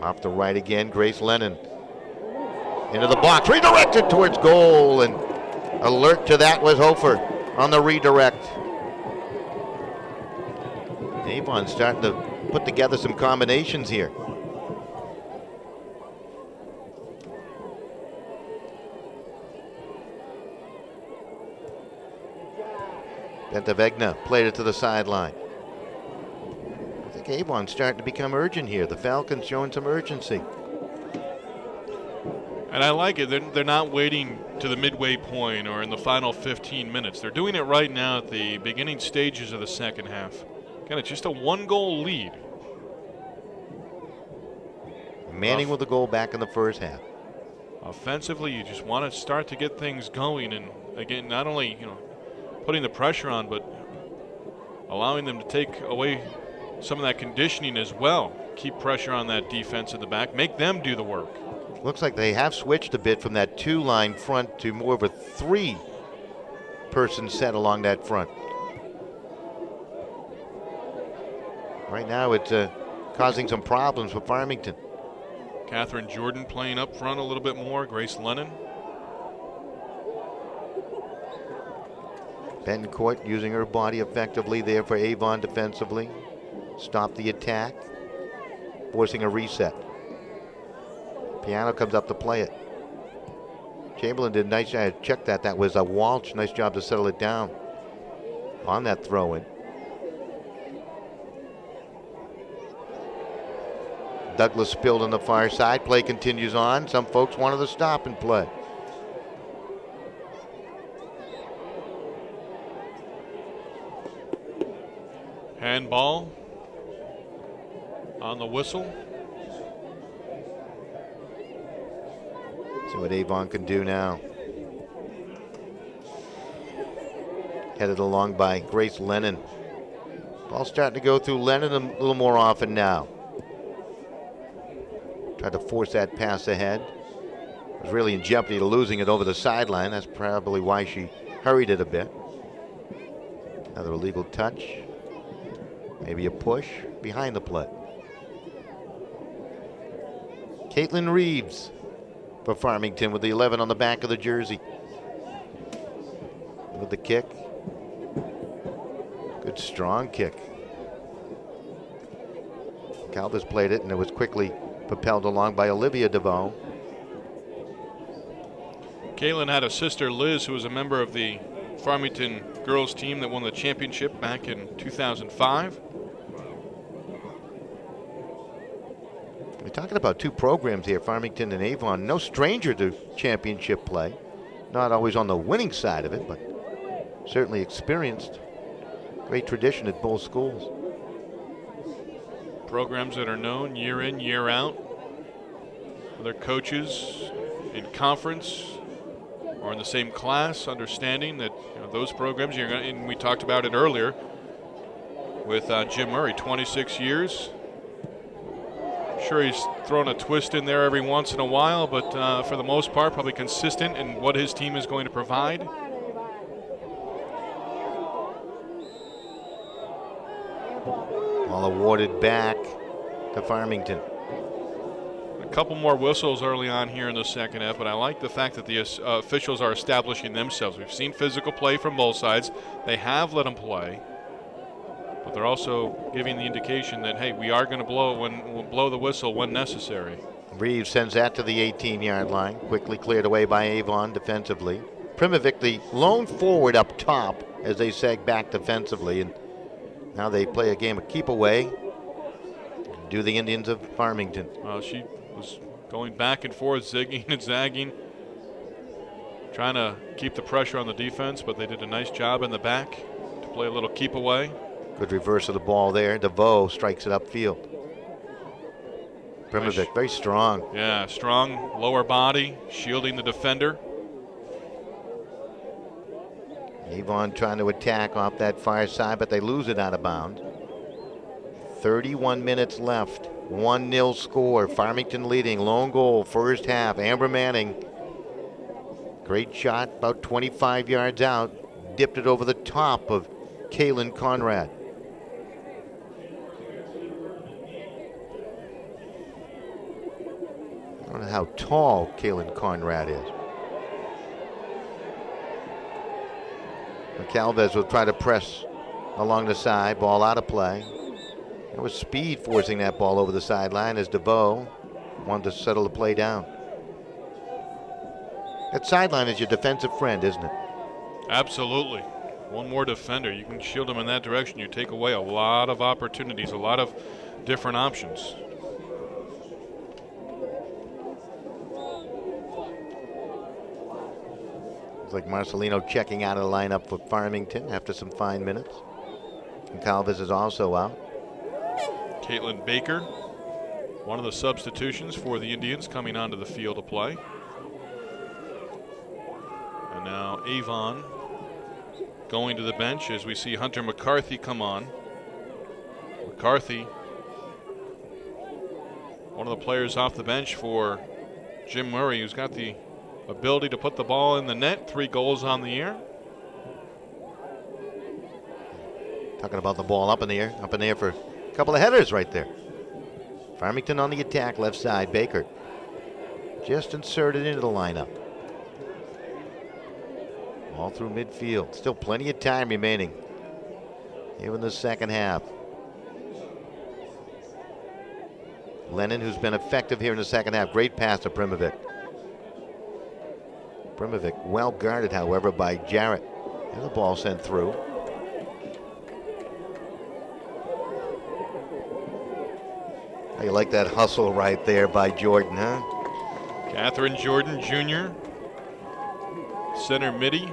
Off the right again, Grace Lennon. Into the box, redirected towards goal, and alert to that was Hofer on the redirect. Avon starting to put together some combinations here. Pentavegna played it to the sideline. I think Avon's starting to become urgent here. The Falcons showing some urgency. And I like it. They're not waiting to the midway point or in the final 15 minutes. They're doing it right now at the beginning stages of the second half. Again, it's just a 1-goal lead. Manning with the goal back in the first half. Offensively, you just want to start to get things going, and again, not only putting the pressure on, but allowing them to take away some of that conditioning as well. Keep pressure on that defense in the back. Make them do the work. Looks like they have switched a bit from that 2-line front to more of a 3-person set along that front. Right now it's causing some problems for Farmington. Catherine Jordan playing up front a little bit more. Grace Lennon. Bencourt using her body effectively there for Avon defensively. Stop the attack, forcing a reset. Piano comes up to play it. Chamberlain did a nice job. Check that. That was a Walsh. Nice job to settle it down on that throw-in. Douglas spilled on the far side. Play continues on. Some folks wanted to stop and play. Handball on the whistle. See what Avon can do now. Headed along by Grace Lennon. Ball starting to go through Lennon a little more often now. Tried to force that pass ahead. Was really in jeopardy of losing it over the sideline. That's probably why she hurried it a bit. Another illegal touch. Maybe a push behind the play. Caitlin Reeves for Farmington with the 11 on the back of the jersey. With the kick. Good strong kick. Calvis played it and it was quickly propelled along by Olivia DeVoe. Caitlin had a sister, Liz, who was a member of the Farmington girls team that won the championship back in 2005. We're talking about two programs here, Farmington and Avon. No stranger to championship play. Not always on the winning side of it, but certainly experienced. Great tradition at both schools. Programs that are known year in, year out. Their coaches in conference or in the same class, understanding that those programs, and we talked about it earlier with Jim Murray, 26 years. Sure, he's thrown a twist in there every once in a while, but for the most part, probably consistent in what his team is going to provide. All awarded back to Farmington. A couple more whistles early on here in the second half, but I like the fact that the officials are establishing themselves. We've seen physical play from both sides. They have let them play. But they're also giving the indication that, hey, we are going to blow the whistle when necessary. Reeves sends that to the 18-yard line. Quickly cleared away by Avon defensively. Primovic, the lone forward up top as they sag back defensively. And now they play a game of keep away. Do the Indians of Farmington. She was going back and forth, zigging and zagging, trying to keep the pressure on the defense, but they did a nice job in the back to play a little keep away. Good reverse of the ball there. DeVoe strikes it upfield. Primovic, very strong. Yeah, strong lower body, shielding the defender. Avon trying to attack off that far side, but they lose it out of bounds. 31 minutes left. 1-0 score. Farmington leading. Lone goal, first half. Amber Manning. Great shot, about 25 yards out. Dipped it over the top of Kaylin Conrad. I don't know how tall Kaylin Conrad is. Calvez will try to press along the side. Ball out of play. There was speed forcing that ball over the sideline as DeVoe wanted to settle the play down. That sideline is your defensive friend, isn't it? Absolutely. One more defender. You can shield them in that direction. You take away a lot of opportunities, a lot of different options. It's like Marcelino checking out of the lineup for Farmington after some fine minutes. And Calvis is also out. Caitlin Baker, one of the substitutions for the Indians, coming onto the field to play. And now Avon going to the bench as we see Hunter McCarthy come on. McCarthy, one of the players off the bench for Jim Murray, who's got the ability to put the ball in the net. 3 goals on the year. Talking about the ball up in the air for a couple of headers right there. Farmington on the attack, left side. Baker just inserted into the lineup. All through midfield. Still plenty of time remaining here in the second half. Lennon, who's been effective here in the second half. Great pass to Primovic. Primovic well guarded, however, by Jarrett. And the ball sent through. How you like that hustle right there by Jordan, huh? Catherine Jordan Jr., center midi.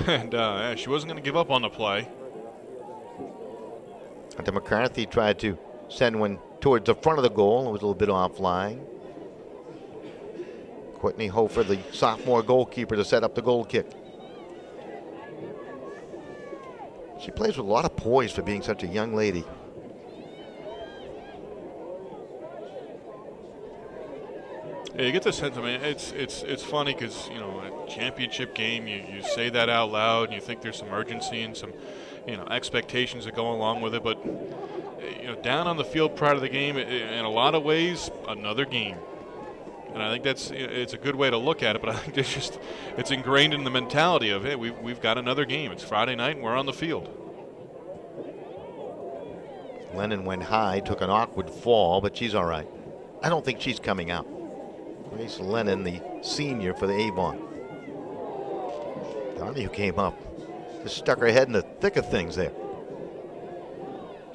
And she wasn't going to give up on the play. Hunter McCarthy tried to send one towards the front of the goal. It was a little bit offline. Courtney Hofer, the sophomore goalkeeper, to set up the goal kick. She plays with a lot of poise for being such a young lady. Yeah, you get the sense. I mean, it's funny because, you know, a championship game, you say that out loud and you think there's some urgency and some, you know, expectations that go along with it. But, you know, down on the field prior to the game, in a lot of ways, another game. And I think it's a good way to look at it. But I think it's ingrained in the mentality of, hey, we've got another game. It's Friday night and we're on the field. Lennon went high, took an awkward fall, but she's all right. I don't think she's coming out. Grace Lennon, the senior for the Avon. Donahue came up, just stuck her head in the thick of things there.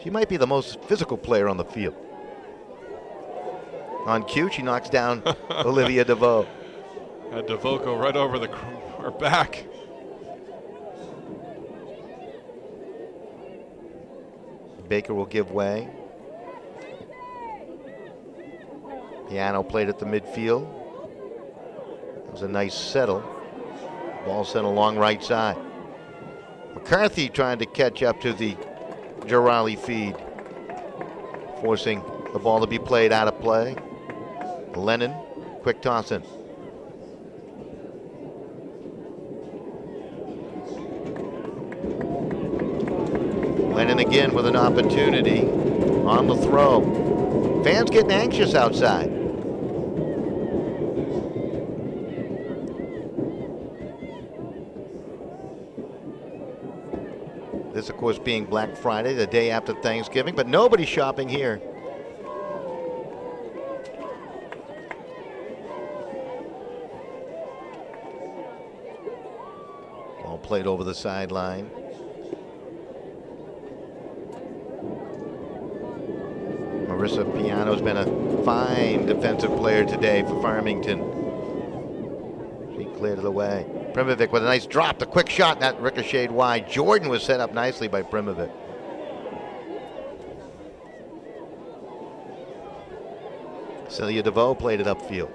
She might be the most physical player on the field. On cue, she knocks down Olivia DeVoe. Had DeVoe go right over her back. Baker will give way. Piano played at the midfield. It was a nice settle. Ball sent along right side. McCarthy trying to catch up to the Girali feed, forcing the ball to be played out of play. Lennon, quick toss in. Lennon again with an opportunity on the throw. Fans getting anxious outside. This, of course, being Black Friday, the day after Thanksgiving, but nobody's shopping here. Ball played over the sideline. Marissa Piano's been a fine defensive player today for Farmington. She cleared it away. Primovic with a nice drop, the quick shot, that ricocheted wide. Jordan was set up nicely by Primovic. Celia DeVoe played it upfield.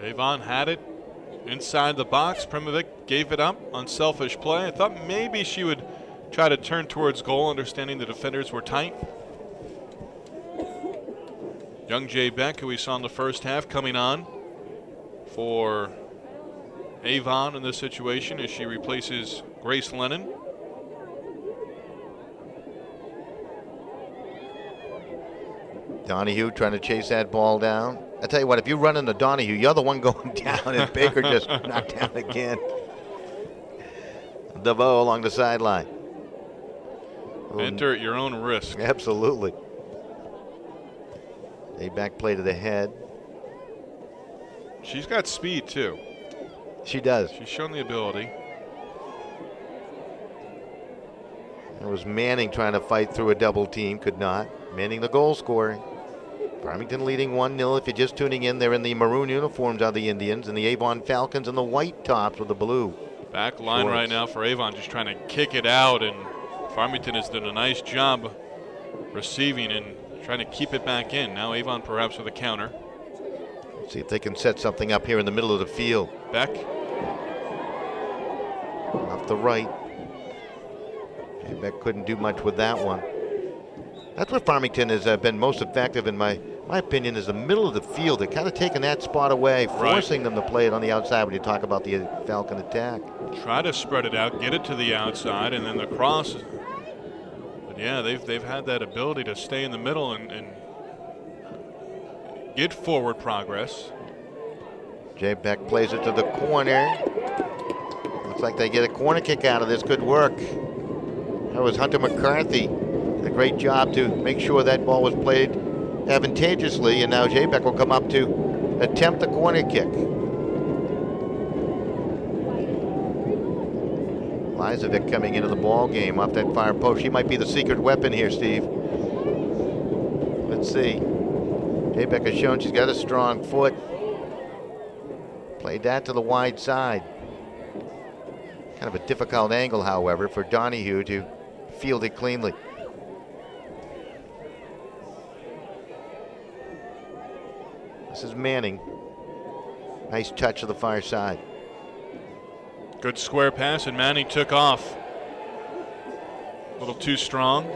Avon had it inside the box. Primovic gave it up. Unselfish play. I thought maybe she would try to turn towards goal, understanding the defenders were tight. Young Jay Beck, who we saw in the first half, coming on for Avon in this situation as she replaces Grace Lennon. Donahue trying to chase that ball down. I tell you what, if you run into Donahue, you're the one going down, and Baker just knocked down again. DeVoe along the sideline. Enter at your own risk. Absolutely. A back play to the head. She's got speed, too. She does. She's shown the ability. It was Manning trying to fight through a double team, could not. Manning the goal scorer. Farmington leading 1-0. If you're just tuning in, they're in the maroon uniforms of the Indians, and the Avon Falcons in the white tops with the blue. Back line right now for Avon, just trying to kick it out, and Farmington has done a nice job receiving and trying to keep it back in. Now Avon perhaps with a counter. Let's see if they can set something up here in the middle of the field. Beck. Off the right. Beck couldn't do much with that one. That's where Farmington has been most effective, in my opinion, is the middle of the field. They're kind of taking that spot away, forcing them to play it on the outside when you talk about the Falcon attack. Try to spread it out, get it to the outside, and then the cross. But yeah, they've had that ability to stay in the middle and get forward progress. Jay Beck plays it to the corner. Looks like they get a corner kick out of this. Good work. That was Hunter McCarthy. Did a great job to make sure that ball was played advantageously, and now Jay Beck will come up to attempt the corner kick. Lizovic coming into the ball game off that far post. She might be the secret weapon here, Steve. Let's see. Jay Beck has shown she's got a strong foot. Played that to the wide side. Kind of a difficult angle, however, for Donahue to field it cleanly. This is Manning. Nice touch to the far side. Good square pass, and Manning took off. A little too strong.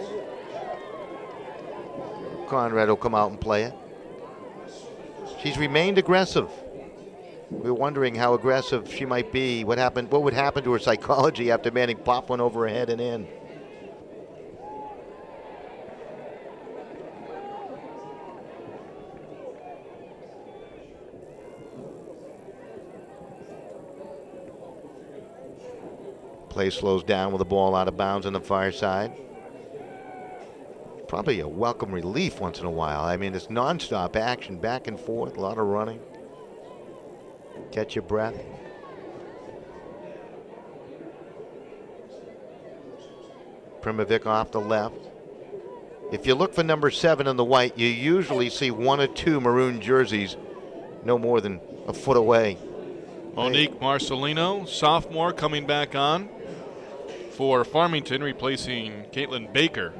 Conrad will come out and play it. She's remained aggressive. We were wondering how aggressive she might be. What would happen to her psychology after Manning popped one over her head and in? Play slows down with the ball out of bounds on the far side. Probably a welcome relief once in a while. I mean, it's nonstop action, back and forth, a lot of running. Catch your breath. Primovic off the left. If you look for number 7 in the white, you usually see 1 or 2 maroon jerseys no more than a foot away. Monique Marcelino, sophomore, coming back on for Farmington, replacing Caitlin Baker.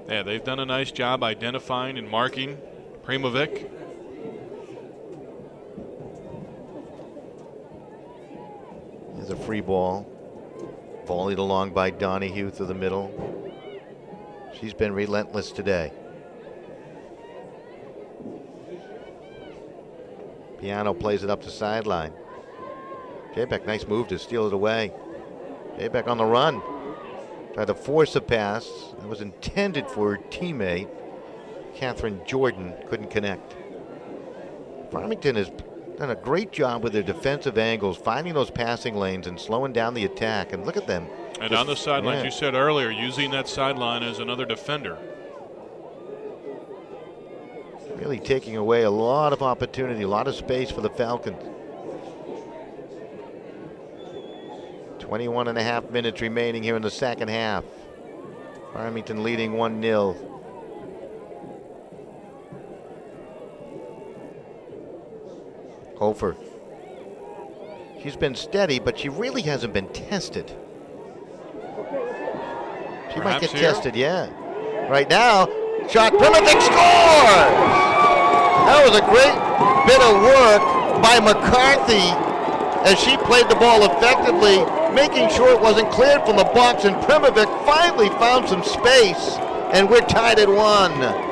Yeah, they've done a nice job identifying and marking Primovic. There's a free ball. Volleyed along by Donahue through the middle. She's been relentless today. Piano plays it up the sideline. Jaybeck, nice move to steal it away. Jaybeck on the run. Tried to force a pass. That was intended for her teammate, Catherine Jordan. Couldn't connect. Farmington has done a great job with their defensive angles, finding those passing lanes and slowing down the attack. And look at them. And on the sideline, you said earlier, using that sideline as another defender. Really taking away a lot of opportunity, a lot of space for the Falcons. 21.5 minutes remaining here in the second half. Farmington leading 1-0. Hofer. She's been steady, but she really hasn't been tested. She might get tested, yeah. Right now, shot, Primovic scores! That was a great bit of work by McCarthy as she played the ball effectively, making sure it wasn't cleared from the box, and Primovic finally found some space, and we're tied at 1.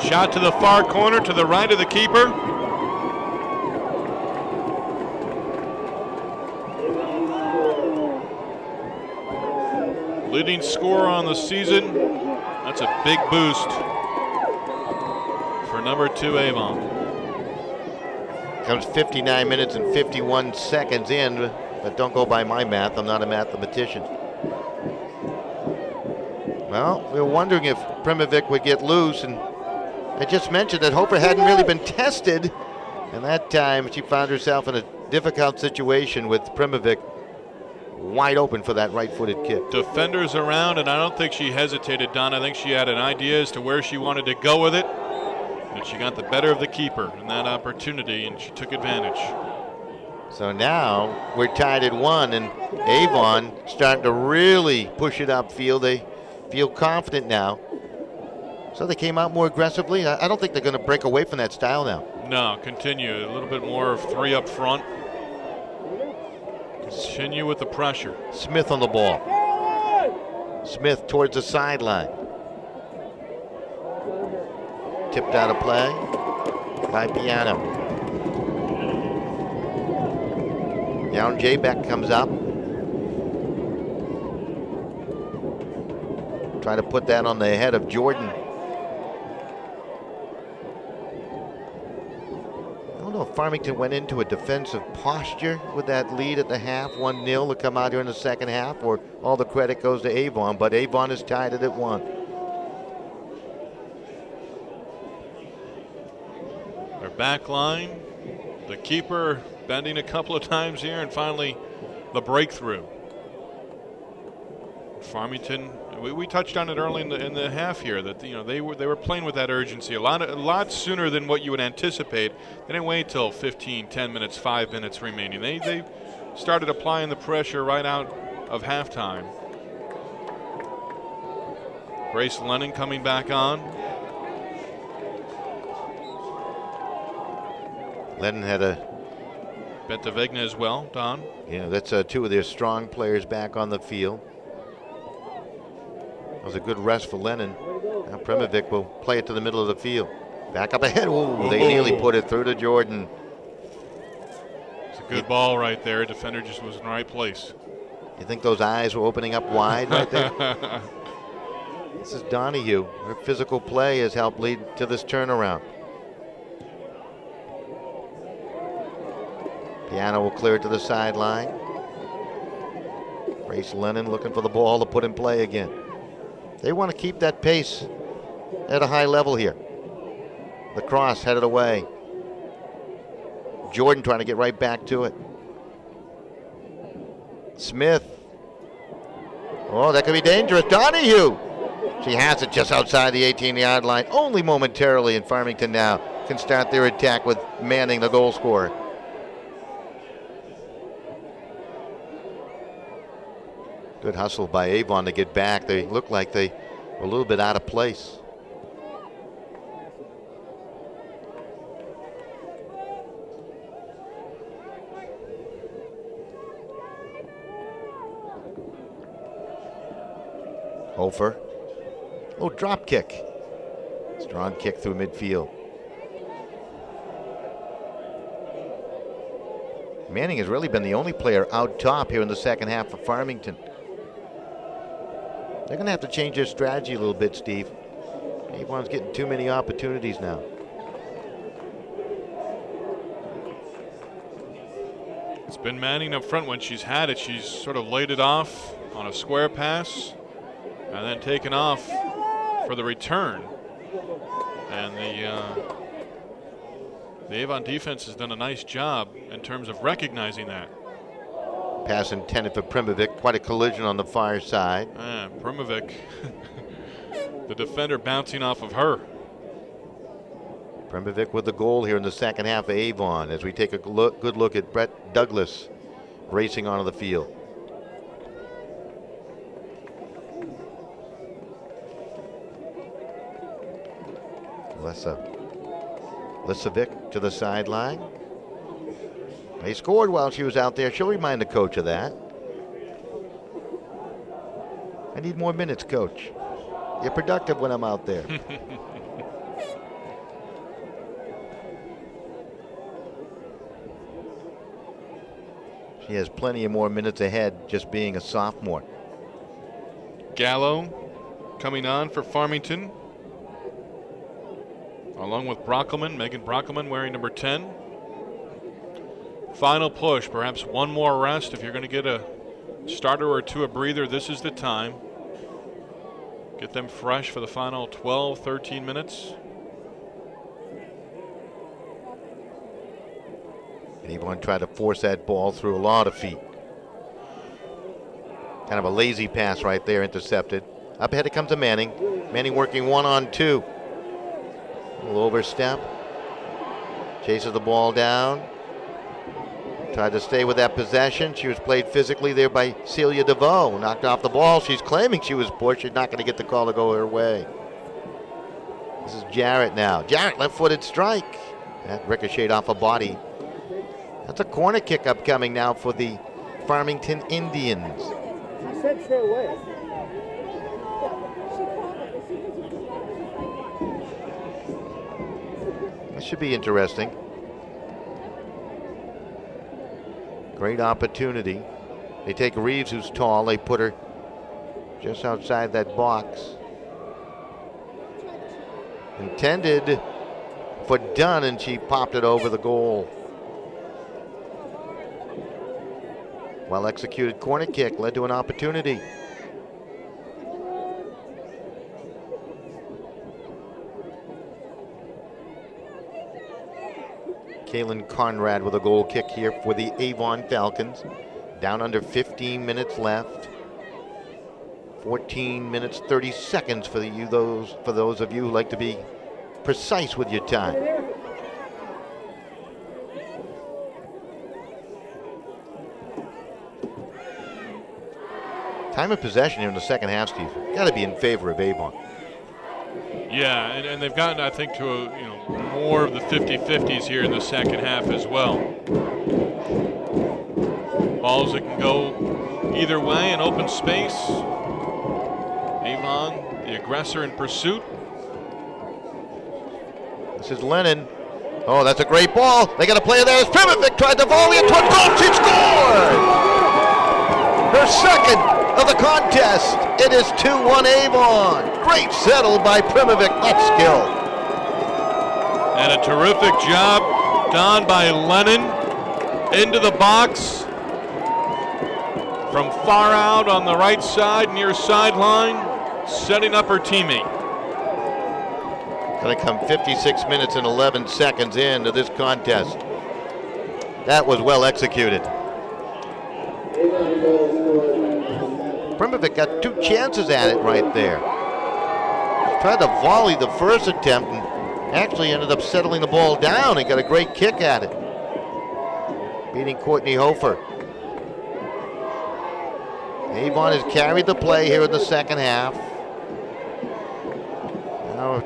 Shot to the far corner, to the right of the keeper. Leading scorer on the season. That's a big boost for number 2 Avon. Comes 59 minutes and 51 seconds in, but don't go by my math. I'm not a mathematician. Well, we were wondering if Primovic would get loose, and I just mentioned that Hofer hadn't really been tested, And that time she found herself in a difficult situation with Primovic wide open for that right-footed kick. Defenders around, and I don't think she hesitated, Don. I think she had an idea as to where she wanted to go with it. And she got the better of the keeper in that opportunity, and she took advantage. So now we're tied at 1, and Avon starting to really push it upfield. They feel confident now. So they came out more aggressively. I don't think they're going to break away from that style now. No, continue. A little bit more of 3 up front. Continue with the pressure. Smith on the ball. Smith towards the sideline. Tipped out of play by Piano. Now J-Beck comes up. Try to put that on the head of Jordan. I don't know if Farmington went into a defensive posture with that lead at the half, 1-0 to come out here in the second half, or all the credit goes to Avon, but Avon is tied it at 1. Their back line, the keeper bending a couple of times here, and finally the breakthrough. Farmington, we touched on it early in the half here that they were playing with that urgency a lot sooner than what you would anticipate. They didn't wait till 15, 10 minutes, 5 minutes remaining. They started applying the pressure right out of halftime. Grace Lennon coming back on. Lennon had a Bentavegna as well, Don. Yeah, that's 2 of their strong players back on the field. That was a good rest for Lennon. Now Primovic will play it to the middle of the field. Back up ahead. Ooh, they nearly put it through to Jordan. It's a good ball right there. Defender just was in the right place. You think those eyes were opening up wide right there? This is Donahue. Her physical play has helped lead to this turnaround. Piano will clear it to the sideline. Grace Lennon looking for the ball to put in play again. They want to keep that pace at a high level here. The cross headed away. Jordan trying to get right back to it. Smith. Oh, that could be dangerous. Donahue. She has it just outside the 18-yard line. Only momentarily, and Farmington now can start their attack with Manning, the goal scorer. Good hustle by Avon to get back. They look like they were a little bit out of place. Hofer. Oh, drop kick. Strong kick through midfield. Manning has really been the only player out top here in the second half for Farmington. They're going to have to change their strategy a little bit, Steve. Avon's getting too many opportunities now. It's been Manning up front when she's had it. She's sort of laid it off on a square pass and then taken off for the return. And the Avon defense has done a nice job in terms of recognizing that. Pass intended for Primovic. Quite a collision on the far side. Primovic, the defender bouncing off of her. Primovic with the goal here in the second half of Avon as we take a good look at Brett Douglas racing onto the field. Lisovic to the sideline. They scored while she was out there. She'll remind the coach of that. I need more minutes, coach. You're productive when I'm out there. She has plenty of more minutes ahead just being a sophomore. Gallo coming on for Farmington, along with Brockelman, Megan Brockelman wearing number 10. Final push, perhaps one more rest. If you're going to get a starter or two a breather, this is the time. Get them fresh for the final 12, 13 minutes. Avon tried to force that ball through a lot of feet. Kind of a lazy pass right there, intercepted. Up ahead it comes to Manning. Manning working 1-on-2. A little overstep. Chases the ball down. Tried to stay with that possession. She was played physically there by Celia DeVoe. Knocked off the ball. She's claiming she was pushed. She's not going to get the call to go her way. This is Jarrett now. Jarrett, left-footed strike. That ricocheted off a body. That's a corner kick upcoming now for the Farmington Indians. I said stay away. This should be interesting. Great opportunity. They take Reeves, who's tall. They put her just outside that box. Intended for Dunn, and she popped it over the goal. Well executed corner kick led to an opportunity. Kaylin Conrad with a goal kick here for the Avon Falcons. Down under 15 minutes left. 14 minutes, 30 seconds for those of you who like to be precise with your time. Time of possession here in the second half, Steve, got to be in favor of Avon. Yeah, and they've gotten, I think, to more of the 50-50s here in the second half as well. Balls that can go either way in open space. Avon, the aggressor in pursuit. This is Lennon. Oh, that's a great ball. They got a player there. Primovic tried to volley it towards goal. She scored! Her second of the contest. It is 2-1 Avon. Great settle by Primovic. That's skill. And a terrific job done by Lennon into the box from far out on the right side, near sideline, setting up her teammate. Going to come 56 minutes and 11 seconds into this contest. That was well executed. Primovic got two chances at it right there. Tried to volley the first attempt and actually ended up settling the ball down and got a great kick at it. Beating Courtney Hofer. Avon has carried the play here in the second half. Now,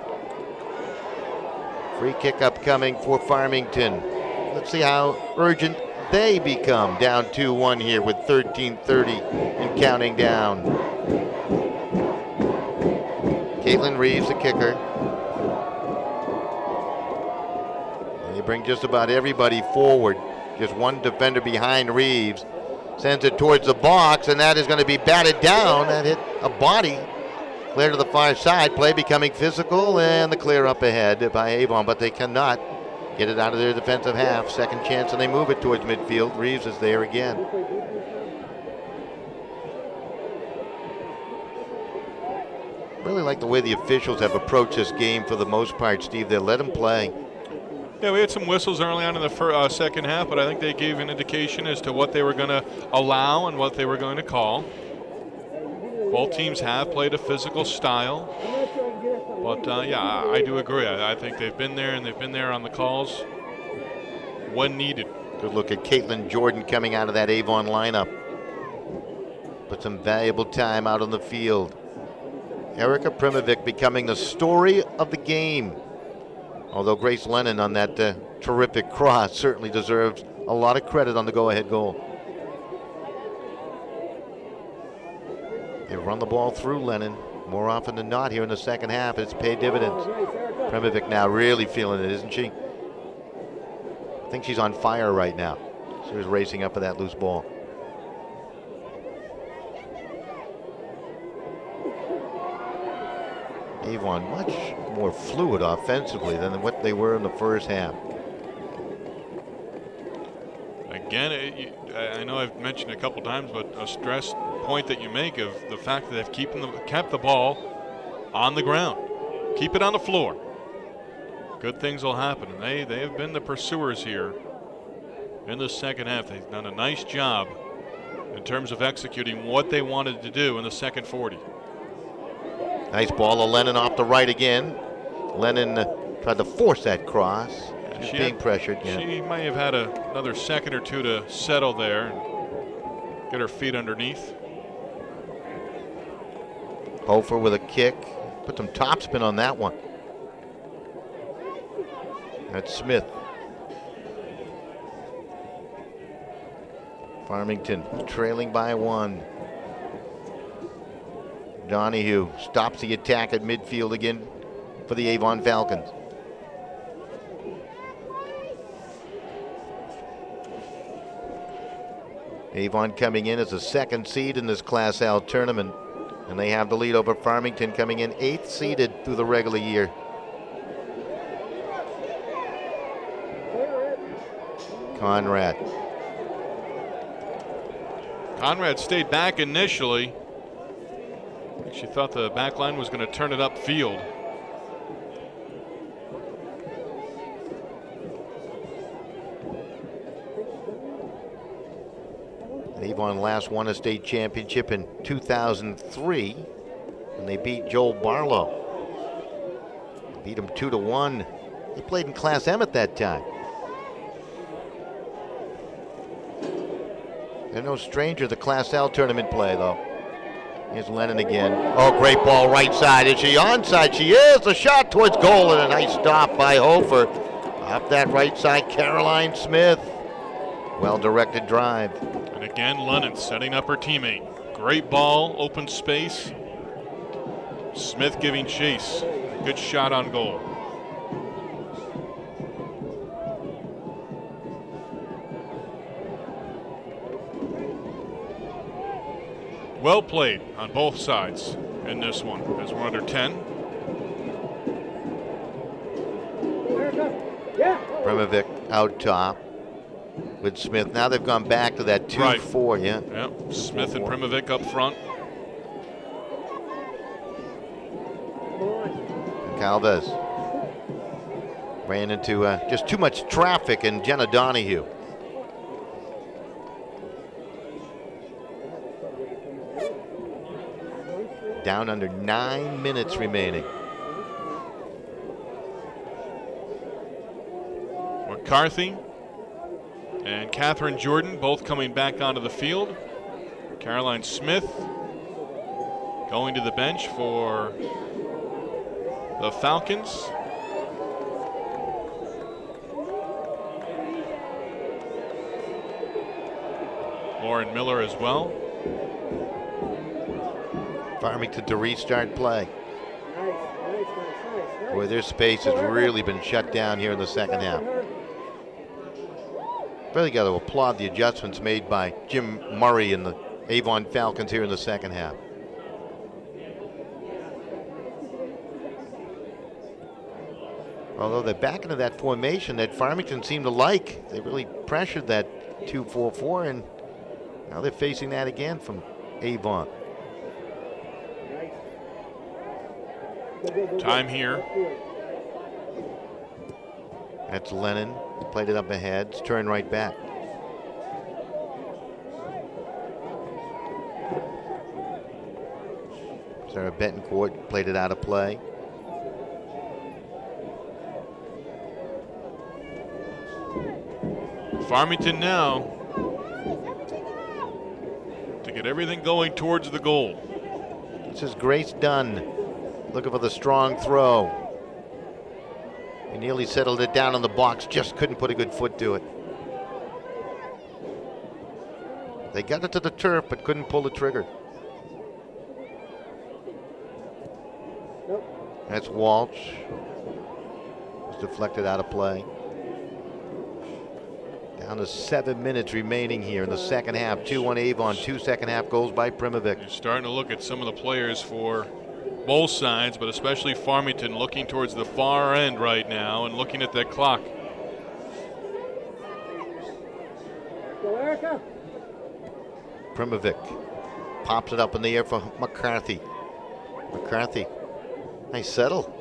free kick upcoming for Farmington. Let's see how urgent they become. Down 2-1 here with 13:30 and counting down. Caitlin Reeves, the kicker. They bring just about everybody forward. Just one defender behind Reeves. Sends it towards the box, and that is going to be batted down. That hit a body. Clear to the far side. Play becoming physical, and the clear up ahead by Avon, but they cannot get it out of their defensive half. Second chance, and they move it towards midfield. Reeves is there again. Really like the way the officials have approached this game for the most part, Steve. They let them play. Yeah, we had some whistles early on in the second half, but I think they gave an indication as to what they were going to allow and what they were going to call. Both teams have played a physical style. But, yeah, I do agree. I think they've been there, and they've been there on the calls when needed. Good look at Caitlin Jordan coming out of that Avon lineup. Put some valuable time out on the field. Erica Primovic becoming the story of the game. Although Grace Lennon on that terrific cross certainly deserves a lot of credit on the go-ahead goal. They run the ball through Lennon more often than not here in the second half. It's paid dividends. Primovic now really feeling it, isn't she? I think she's on fire right now. She was racing up for that loose ball. Avon much more fluid offensively than what they were in the first half. Again, I know I've mentioned it a couple times, but a stress point that you make of the fact that they've kept the ball on the ground. Keep it on the floor. Good things will happen, and they have been the pursuers here in the second half. They've done a nice job in terms of executing what they wanted to do in the second 40. Nice ball to Lennon off the right again. Lennon tried to force that cross. She's being pressured. Yeah. She may have had another second or two to settle there and get her feet underneath. Hofer with a kick. Put some topspin on that one. That's Smith. Farmington trailing by 1. Donahue stops the attack at midfield again for the Avon Falcons. Avon coming in as a 2nd seed in this Class L tournament, and they have the lead over Farmington, coming in 8th seeded through the regular year. Conrad stayed back initially. She thought the back line was going to turn it upfield. Avon last won a state championship in 2003 when they beat Joel Barlow. Beat him 2-1. They played in Class M at that time. They're no stranger to Class L tournament play, though. Here's Lennon again. Oh, great ball right side. Is she onside? She is. A shot towards goal and a nice stop by Hofer. Up that right side, Caroline Smith. Well-directed drive. And again, Lennon setting up her teammate. Great ball, open space. Smith giving chase. Good shot on goal. Well played on both sides in this one as we're under 10. Primovic out top with Smith. Now they've gone back to that 2-4, right. Yeah. Yep. Smith and Primovic up front. Calvez ran into just too much traffic, and Jenna Donahue. Down under 9 minutes remaining. McCarthy and Catherine Jordan both coming back onto the field. Caroline Smith going to the bench for the Falcons. Lauren Miller as well. Farmington to restart play. Boy, their space has really been shut down here in the second half. Really got to applaud the adjustments made by Jim Murray and the Avon Falcons here in the second half. Although they're back into that formation that Farmington seemed to like. They really pressured that 2-4-4, and now they're facing that again from Avon. Time here. That's Lennon. Played it up ahead. It's turned right back. Sarah Betancourt played it out of play. Farmington now to get everything going towards the goal. This is Grace Dunn looking for the strong throw. He nearly settled it down in the box, just couldn't put a good foot to it. They got it to the turf, but couldn't pull the trigger. That's Walsh. It's deflected out of play. Down to 7 minutes remaining here in the second half. 2-1 Avon, 2 second half goals by Primovic. You're starting to look at some of the players for both sides, but especially Farmington looking towards the far end right now and looking at that clock. Primovic pops it up in the air for McCarthy. McCarthy, nice settle.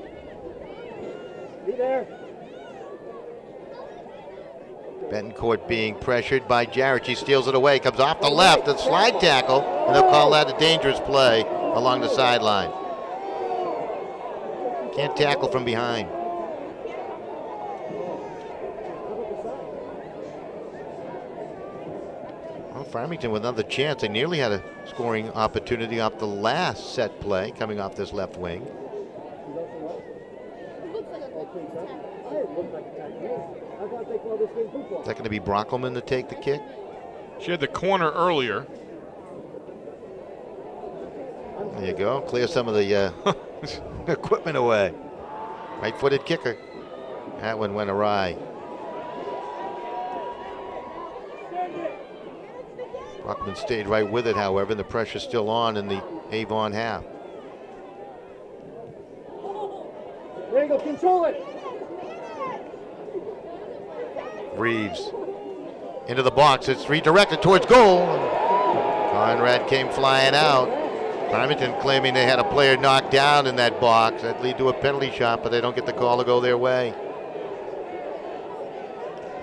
Be there. Betancourt being pressured by Jarrett. She steals it away, comes off the left, a slide tackle, and they'll call that a dangerous play along the sideline. Can't tackle from behind. Well, Farmington with another chance. They nearly had a scoring opportunity off the last set play coming off this left wing. Is that going to be Brockelman to take the kick? She had the corner earlier. There you go. Clear some of the equipment away. Right-footed kicker. That one went awry. Brockelman stayed right with it, however, and the pressure's still on in the Avon half. There you go, control it. Reeves into the box. It's redirected towards goal. Conrad came flying out. Farmington claiming they had a player knocked down in that box. That'd lead to a penalty shot, but they don't get the call to go their way.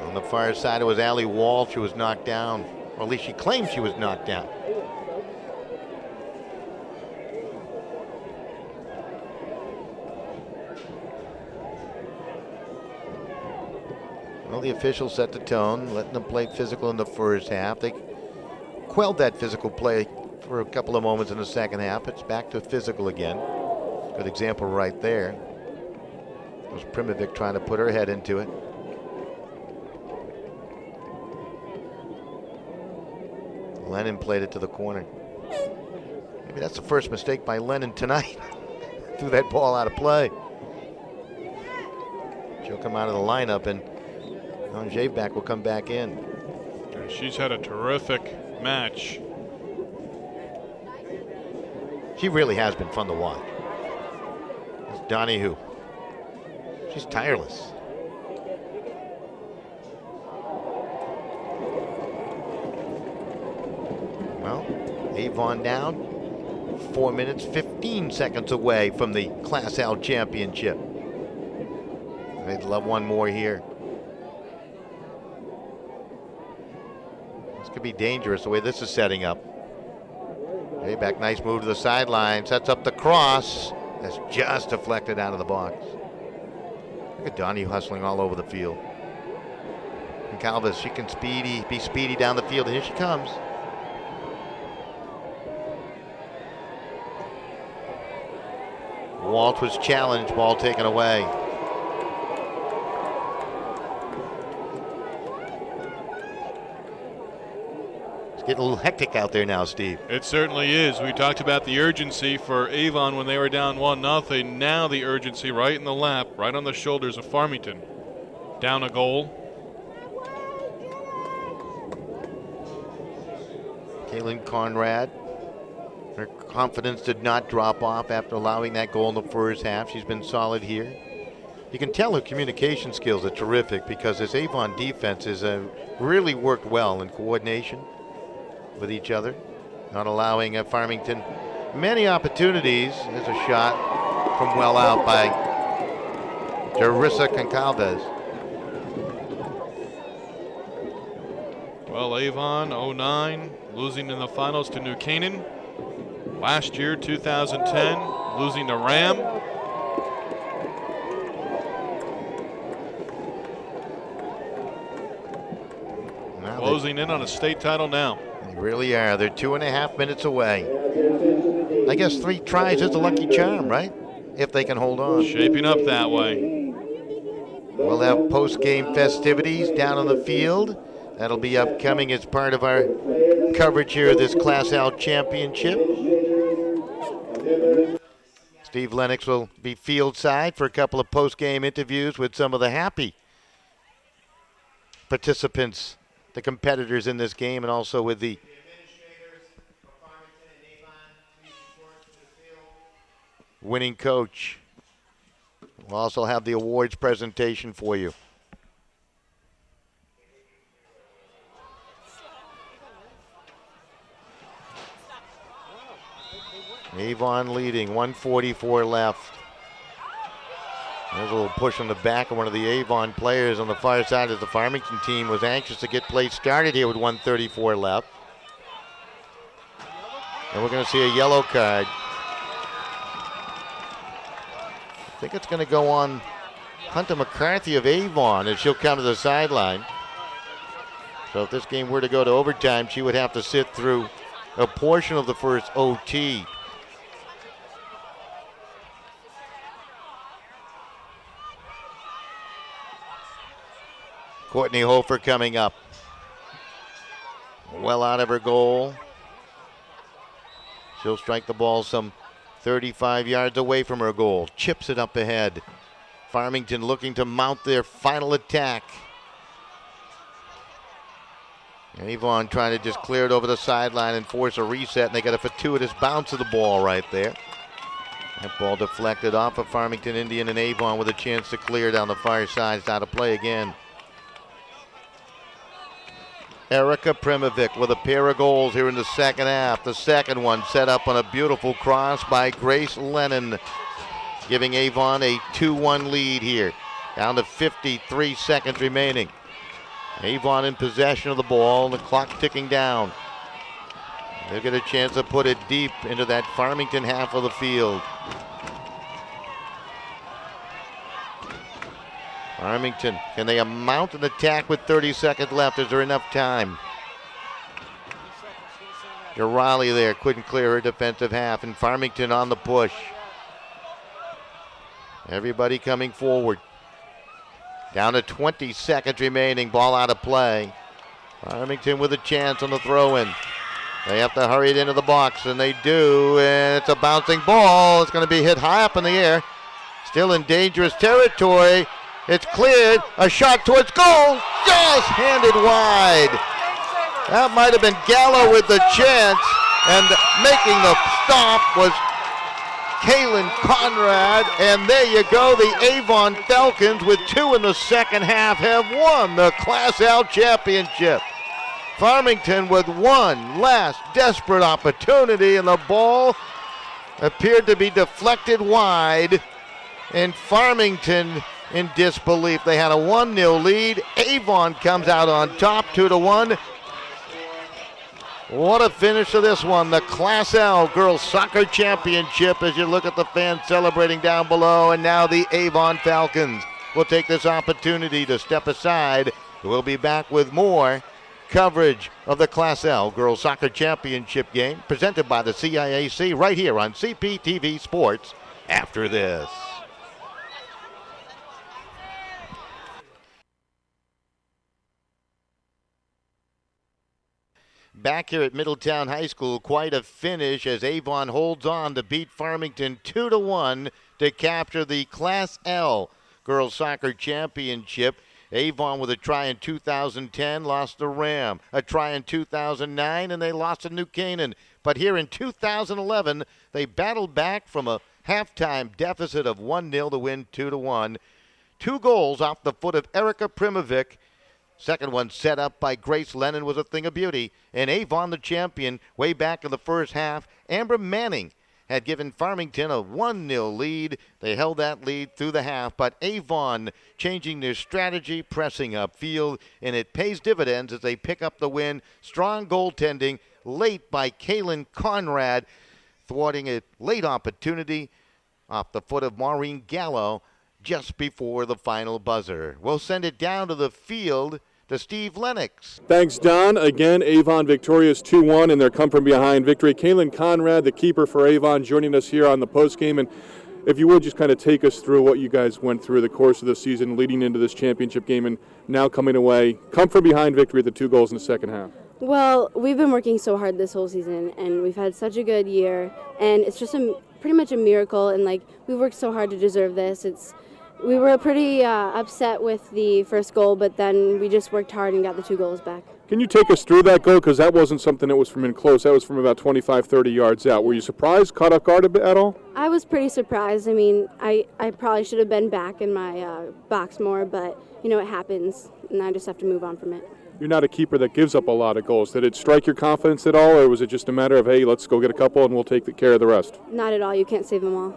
On the far side, it was Allie Walsh who was knocked down. Or at least she claimed she was knocked down. Well, the officials set the tone, letting them play physical in the first half. They quelled that physical play for a couple of moments in the second half. It's back to physical again. Good example right there. It was Primovic trying to put her head into it. Lennon played it to the corner. Maybe that's the first mistake by Lennon tonight. Threw that ball out of play. She'll come out of the lineup and Javback will come back in. She's had a terrific match. She really has been fun to watch. It's Donahue. She's tireless. Well, Avon down. 4 minutes, 15 seconds away from the Class L championship. They'd love one more here. This could be dangerous the way this is setting up. Bayback, nice move to the sideline, sets up the cross. That's just deflected out of the box. Look at Donahue hustling all over the field. And Calvis, she can be speedy down the field, and here she comes. Walt was challenged, ball taken away. It's getting a little hectic out there now, Steve. It certainly is. We talked about the urgency for Avon when they were down 1-0. Now the urgency right in the lap, right on the shoulders of Farmington. Down a goal. Kaylin Conrad. Her confidence did not drop off after allowing that goal in the first half. She's been solid here. You can tell her communication skills are terrific because this Avon defense has really worked well in coordination with each other, not allowing Farmington many opportunities. There's a shot from well out by Jerissa Concalves. Well, Avon 09 losing in the finals to New Canaan. Last year, 2010, losing to Ram. Closing in on a state title now. They really are. They're 2.5 minutes away. I guess 3 tries is a lucky charm, right? If they can hold on. Shaping up that way. We'll have post-game festivities down on the field. That'll be upcoming as part of our coverage here of this Class L championship. Steve Lennox will be field side for a couple of post-game interviews with some of the happy participants, the competitors in this game, and also with the winning coach. We'll also have the awards presentation for you. Avon leading, 1:44 left. There's a little push on the back of one of the Avon players on the far side as the Farmington team was anxious to get play started here with 1:34 left. And we're going to see a yellow card. I think it's going to go on Hunter McCarthy of Avon as she'll come to the sideline. So if this game were to go to overtime, she would have to sit through a portion of the first OT. Courtney Hofer coming up. Well out of her goal. She'll strike the ball some 35 yards away from her goal. Chips it up ahead. Farmington looking to mount their final attack. And Avon trying to just clear it over the sideline and force a reset, and they got a fortuitous bounce of the ball right there. That ball deflected off of Farmington Indian, and Avon with a chance to clear down the far side. It's out of play again. Erica Primovic with a pair of goals here in the second half. The second one set up on a beautiful cross by Grace Lennon, giving Avon a 2-1 lead here. Down to 53 seconds remaining. Avon in possession of the ball, and the clock ticking down. They'll get a chance to put it deep into that Farmington half of the field. Farmington, can they mount an attack with 30 seconds left? Is there enough time? Girali there couldn't clear her defensive half, and Farmington on the push. Everybody coming forward. Down to 20 seconds remaining, ball out of play. Farmington with a chance on the throw-in. They have to hurry it into the box, and they do, and it's a bouncing ball. It's going to be hit high up in the air. Still in dangerous territory. It's cleared, a shot towards goal, just handed wide. That might have been Gallo with the chance, and making the stop was Kaylin Conrad, and there you go. The Avon Falcons, with 2 in the second half, have won the Class L championship. Farmington with one last desperate opportunity, and the ball appeared to be deflected wide, and Farmington in disbelief. They had a 1-0 lead. Avon comes out on top, 2-1. What a finish to this one. The Class L Girls Soccer Championship, as you look at the fans celebrating down below. And now the Avon Falcons will take this opportunity to step aside. We'll be back with more coverage of the Class L Girls Soccer Championship game presented by the CIAC right here on CPTV Sports after this. Back here at Middletown High School, quite a finish as Avon holds on to beat Farmington 2-1 to capture the Class L Girls Soccer Championship. Avon with a try in 2010, lost to Ram. A try in 2009, and they lost to New Canaan. But here in 2011, they battled back from a halftime deficit of 1-0 to win 2-1. 2 goals off the foot of Erica Primovic. Second one set up by Grace Lennon was a thing of beauty. And Avon, the champion, way back in the first half, Amber Manning had given Farmington a 1-0 lead. They held that lead through the half, but Avon changing their strategy, pressing upfield, and it pays dividends as they pick up the win. Strong goaltending late by Kaylin Conrad, thwarting a late opportunity off the foot of Maureen Gallo just before the final buzzer. We'll send it down to the field to Steve Lennox. Thanks, Don. Again, Avon victorious 2-1 in their come-from-behind victory. Kaylin Conrad, the keeper for Avon, joining us here on the postgame. And if you would, just kind of take us through what you guys went through the course of the season leading into this championship game and now coming away, come-from-behind victory with the 2 goals in the second half. Well, we've been working so hard this whole season, and we've had such a good year. And it's just pretty much a miracle, and, we worked so hard to deserve this. We were pretty upset with the first goal, but then we just worked hard and got the 2 goals back. Can you take us through that goal? Because that wasn't something that was from in close. That was from about 25, 30 yards out. Were you surprised, caught off guard a bit at all? I was pretty surprised. I mean, I probably should have been back in my box more, but, it happens, and I just have to move on from it. You're not a keeper that gives up a lot of goals. Did it strike your confidence at all, or was it just a matter of, hey, let's go get a couple and we'll take care of the rest? Not at all. You can't save them all.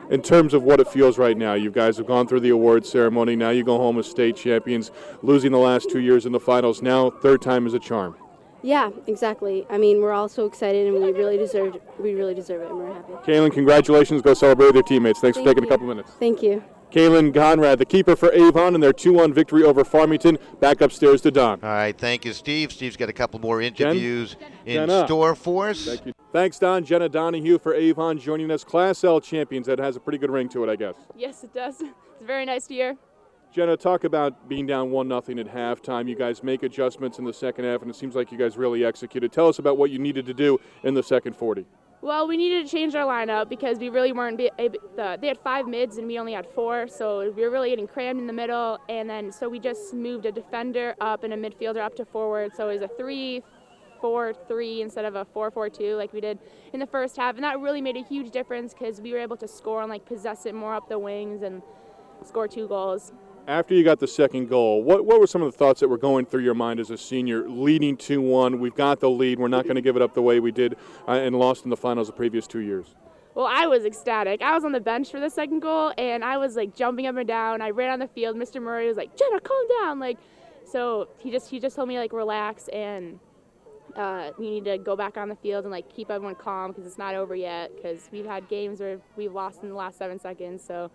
In terms of what it feels right now, you guys have gone through the awards ceremony. Now you go home as state champions, losing the last 2 years in the finals. Now third time is a charm. Yeah, exactly. I mean, we're all so excited, and we really deserve it, and we're happy. Kaylin, congratulations. Go celebrate with your teammates. Thanks for taking a couple minutes. Thank you. Kaylin Conrad, the keeper for Avon, and their 2-1 victory over Farmington. Back upstairs to Don. All right, thank you, Steve. Steve's got a couple more interviews in Jenna. store for us. Thank you. Thanks, Don. Jenna Donahue for Avon joining us. Class L champions. That has a pretty good ring to it, I guess. Yes, it does. It's a very nice year. Jenna, talk about being down 1-0 at halftime. You guys make adjustments in the second half, and it seems like you guys really executed. Tell us about what you needed to do in the second 40. Well, we needed to change our lineup because we really weren't able. They had 5 mids and we only had 4, so we were really getting crammed in the middle. And then so we just moved a defender up and a midfielder up to forward. So it was a 3-4-3 instead of a 4-4-2 like we did in the first half, and that really made a huge difference because we were able to score and possess it more up the wings and score 2 goals. After you got the second goal, what were some of the thoughts that were going through your mind as a senior, leading 2-1? We've got the lead. We're not going to give it up the way we did and lost in the finals the previous 2 years. Well, I was ecstatic. I was on the bench for the second goal, and I was jumping up and down. I ran on the field. Mr. Murray was like, "Jenna, calm down!" So he just told me relax, and we need to go back on the field and keep everyone calm because it's not over yet. Because we've had games where we've lost in the last 7 seconds, so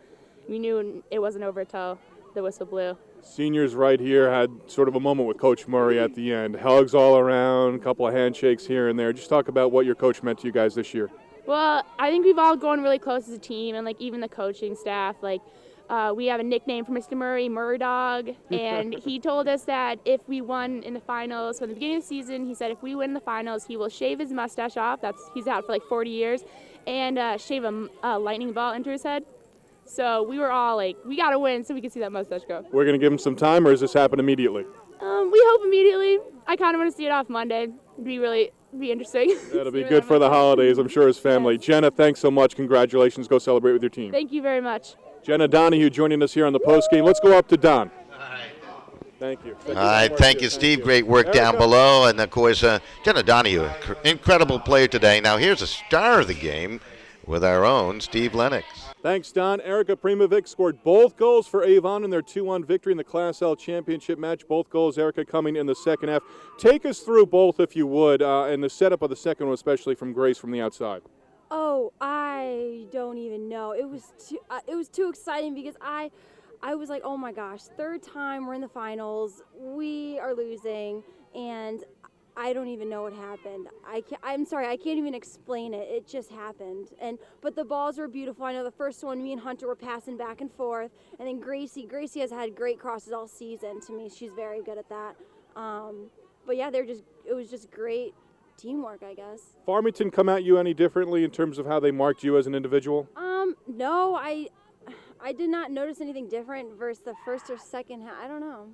we knew it wasn't over till the whistle blew. Seniors right here had sort of a moment with Coach Murray at the end. Hugs all around, a couple of handshakes here and there. Just talk about what your coach meant to you guys this year. Well, I think we've all grown really close as a team, and even the coaching staff. We have a nickname for Mr. Murray, Murray Dog, and he told us that if we won in the finals, from the beginning of the season, he said if we win the finals, he will shave his mustache off. He's out for 40 years, and shave a lightning bolt into his head. So we were all we got to win so we can see that mustache go. We're going to give him some time, or does this happen immediately? We hope immediately. I kind of want to see it off Monday. It'd be interesting. That'll be good for the holidays, I'm sure, his family. Yes. Jenna, thanks so much. Congratulations. Go celebrate with your team. Thank you very much. Jenna Donahue joining us here on the postgame. Let's go up to Don. Thank you. All right, thank you, Steve. Great work down below. And, of course, Jenna Donahue, incredible player today. Now, here's a star of the game with our own Steve Lennox. Thanks, Don. Erica Primovic scored both goals for Avon in their 2-1 victory in the Class L championship match. Both goals, Erica, coming in the second half. Take us through both, if you would, and the setup of the second one, especially from Grace from the outside. Oh, I don't even know. It was too exciting because I was like, oh my gosh, 3rd time we're in the finals. We are losing, and I don't even know what happened. I'm sorry, I can't even explain it. It just happened. But the balls were beautiful. I know the first one, me and Hunter were passing back and forth, and then Gracie has had great crosses all season. To me, she's very good at that. But yeah, it was just great teamwork, I guess. Farmington come at you any differently in terms of how they marked you as an individual? No, I did not notice anything different versus the first or second half. I don't know.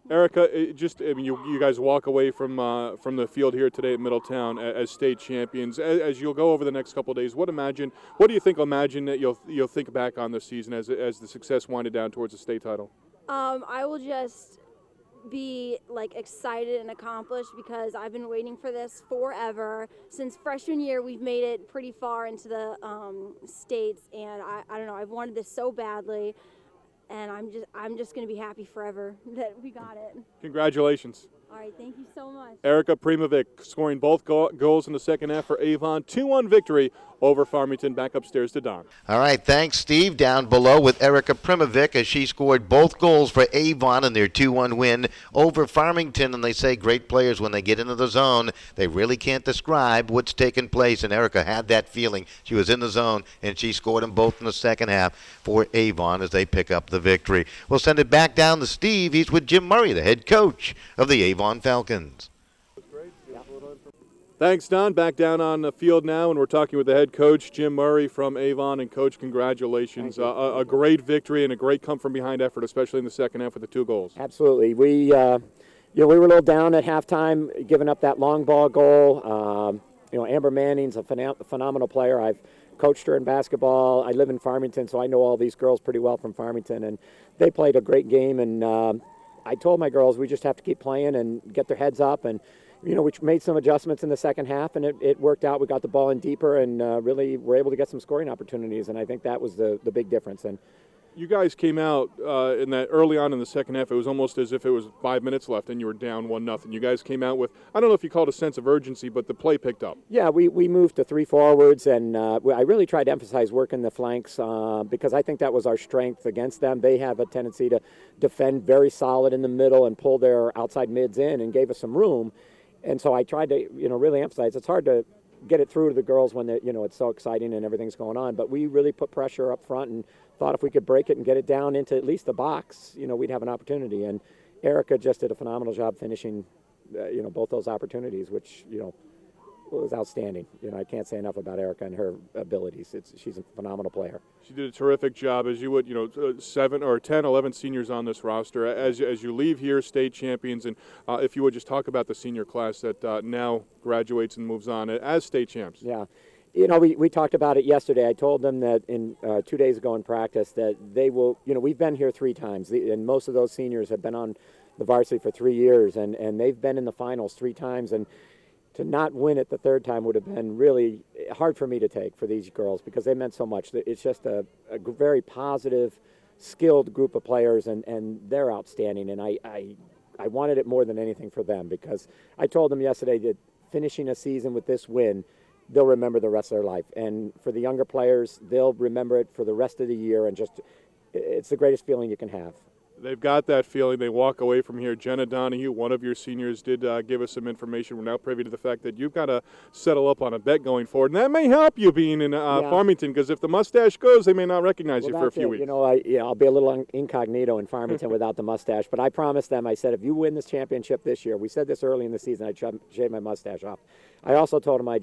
Erica, you guys walk away from the field here today at Middletown as state champions. As you'll go over the next couple of days, what do you think? Imagine that you'll think back on this season as the success winded down towards the state title. I will just be excited and accomplished because I've been waiting for this forever. Since freshman year, we've made it pretty far into the states, and I don't know. I've wanted this so badly. And I'm just going to be happy forever that we got it. Congratulations. All right, thank you so much. Erica Primovic scoring both goals in the second half for Avon. 2-1 victory over Farmington. Back upstairs to Don. All right, thanks, Steve. Down below with Erica Primovic as she scored both goals for Avon in their 2-1 win over Farmington. And they say great players, when they get into the zone, they really can't describe what's taken place. And Erica had that feeling. She was in the zone, and she scored them both in the second half for Avon as they pick up the victory. We'll send it back down to Steve. He's with Jim Murray, the head coach of the Avon Falcons. Thanks, Don. Back down on the field now, and we're talking with the head coach, Jim Murray from Avon. And, Coach, congratulations. A great victory and a great come-from-behind effort, especially in the second half with the 2 goals. Absolutely. We were a little down at halftime, giving up that long ball goal. Amber Manning's a phenomenal player. I've coached her in basketball. I live in Farmington, so I know all these girls pretty well from Farmington, and they played a great game. And I told my girls we just have to keep playing and get their heads up. And we made some adjustments in the second half, and it worked out. We got the ball in deeper and really were able to get some scoring opportunities, and I think that was the big difference. And You guys came out in that early on in the second half. It was almost as if it was 5 minutes left and you were down 1-0. You guys came out with, I don't know if you call it a sense of urgency, but the play picked up. Yeah, we moved to 3 forwards, and I really tried to emphasize working the flanks because I think that was our strength against them. They have a tendency to defend very solid in the middle and pull their outside mids in, and gave us some room. And so I tried to, really emphasize. It's hard to get it through to the girls when it's so exciting and everything's going on. But we really put pressure up front and thought if we could break it and get it down into at least the box, we'd have an opportunity. And Erica just did a phenomenal job finishing, both those opportunities, which, was outstanding. I can't say enough about Erica and her abilities. She's a phenomenal player. She did a terrific job, as you would, 7 or 10, 11 seniors on this roster. As you leave here, state champions, and if you would just talk about the senior class that now graduates and moves on as state champs. Yeah. We talked about it yesterday. I told them that 2 days ago in practice that they will, we've been here 3 times, and most of those seniors have been on the varsity for 3 years, and they've been in the finals 3 times, and to not win it the 3rd time would have been really hard for me to take for these girls because they meant so much. It's just a very positive, skilled group of players, and they're outstanding, and I wanted it more than anything for them because I told them yesterday that finishing a season with this win, they'll remember the rest of their life. And for the younger players, they'll remember it for the rest of the year, and it's the greatest feeling you can have. They've got that feeling. They walk away from here. Jenna Donahue, one of your seniors, did give us some information. We're now privy to the fact that you've got to settle up on a bet going forward, and that may help you being in Farmington, because if the mustache goes, they may not recognize you for a few weeks. I'll be a little incognito in Farmington without the mustache, but I promised them, I said, if you win this championship this year, we said this early in the season, I'd shave my mustache off. I also told them,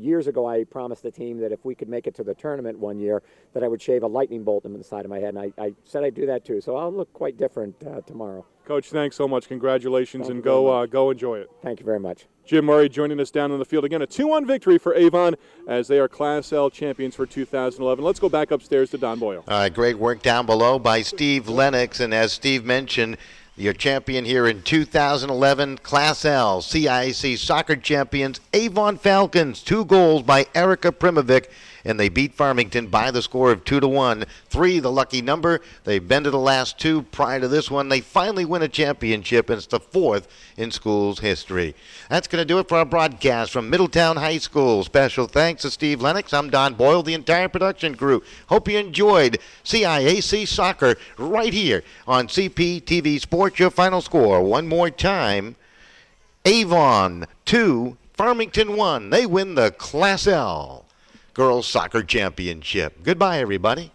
years ago, I promised the team that if we could make it to the tournament one year, that I would shave a lightning bolt in the side of my head, and I said I'd do that too. So I'll look quite different tomorrow. Coach, thanks so much. Congratulations, Thank and you go enjoy it. Thank you very much. Jim Murray joining us down on the field again. A 2-1 victory for Avon as they are Class L champions for 2011. Let's go back upstairs to Don Boyle. All right, great work down below by Steve Lennox, and as Steve mentioned, your champion here in 2011, Class L, CIAC soccer champions, Avon Falcons. 2 goals by Erica Primovic, and they beat Farmington by the score of 2-1. 3, the lucky number. They've been to the last 2 prior to this one. They finally win a championship, and it's the 4th in school's history. That's going to do it for our broadcast from Middletown High School. Special thanks to Steve Lennox. I'm Don Boyle, the entire production crew. Hope you enjoyed CIAC soccer right here on CPTV Sports. Your final score, one more time, Avon 2, Farmington 1. They win the Class L Girls Soccer Championship. Goodbye, everybody.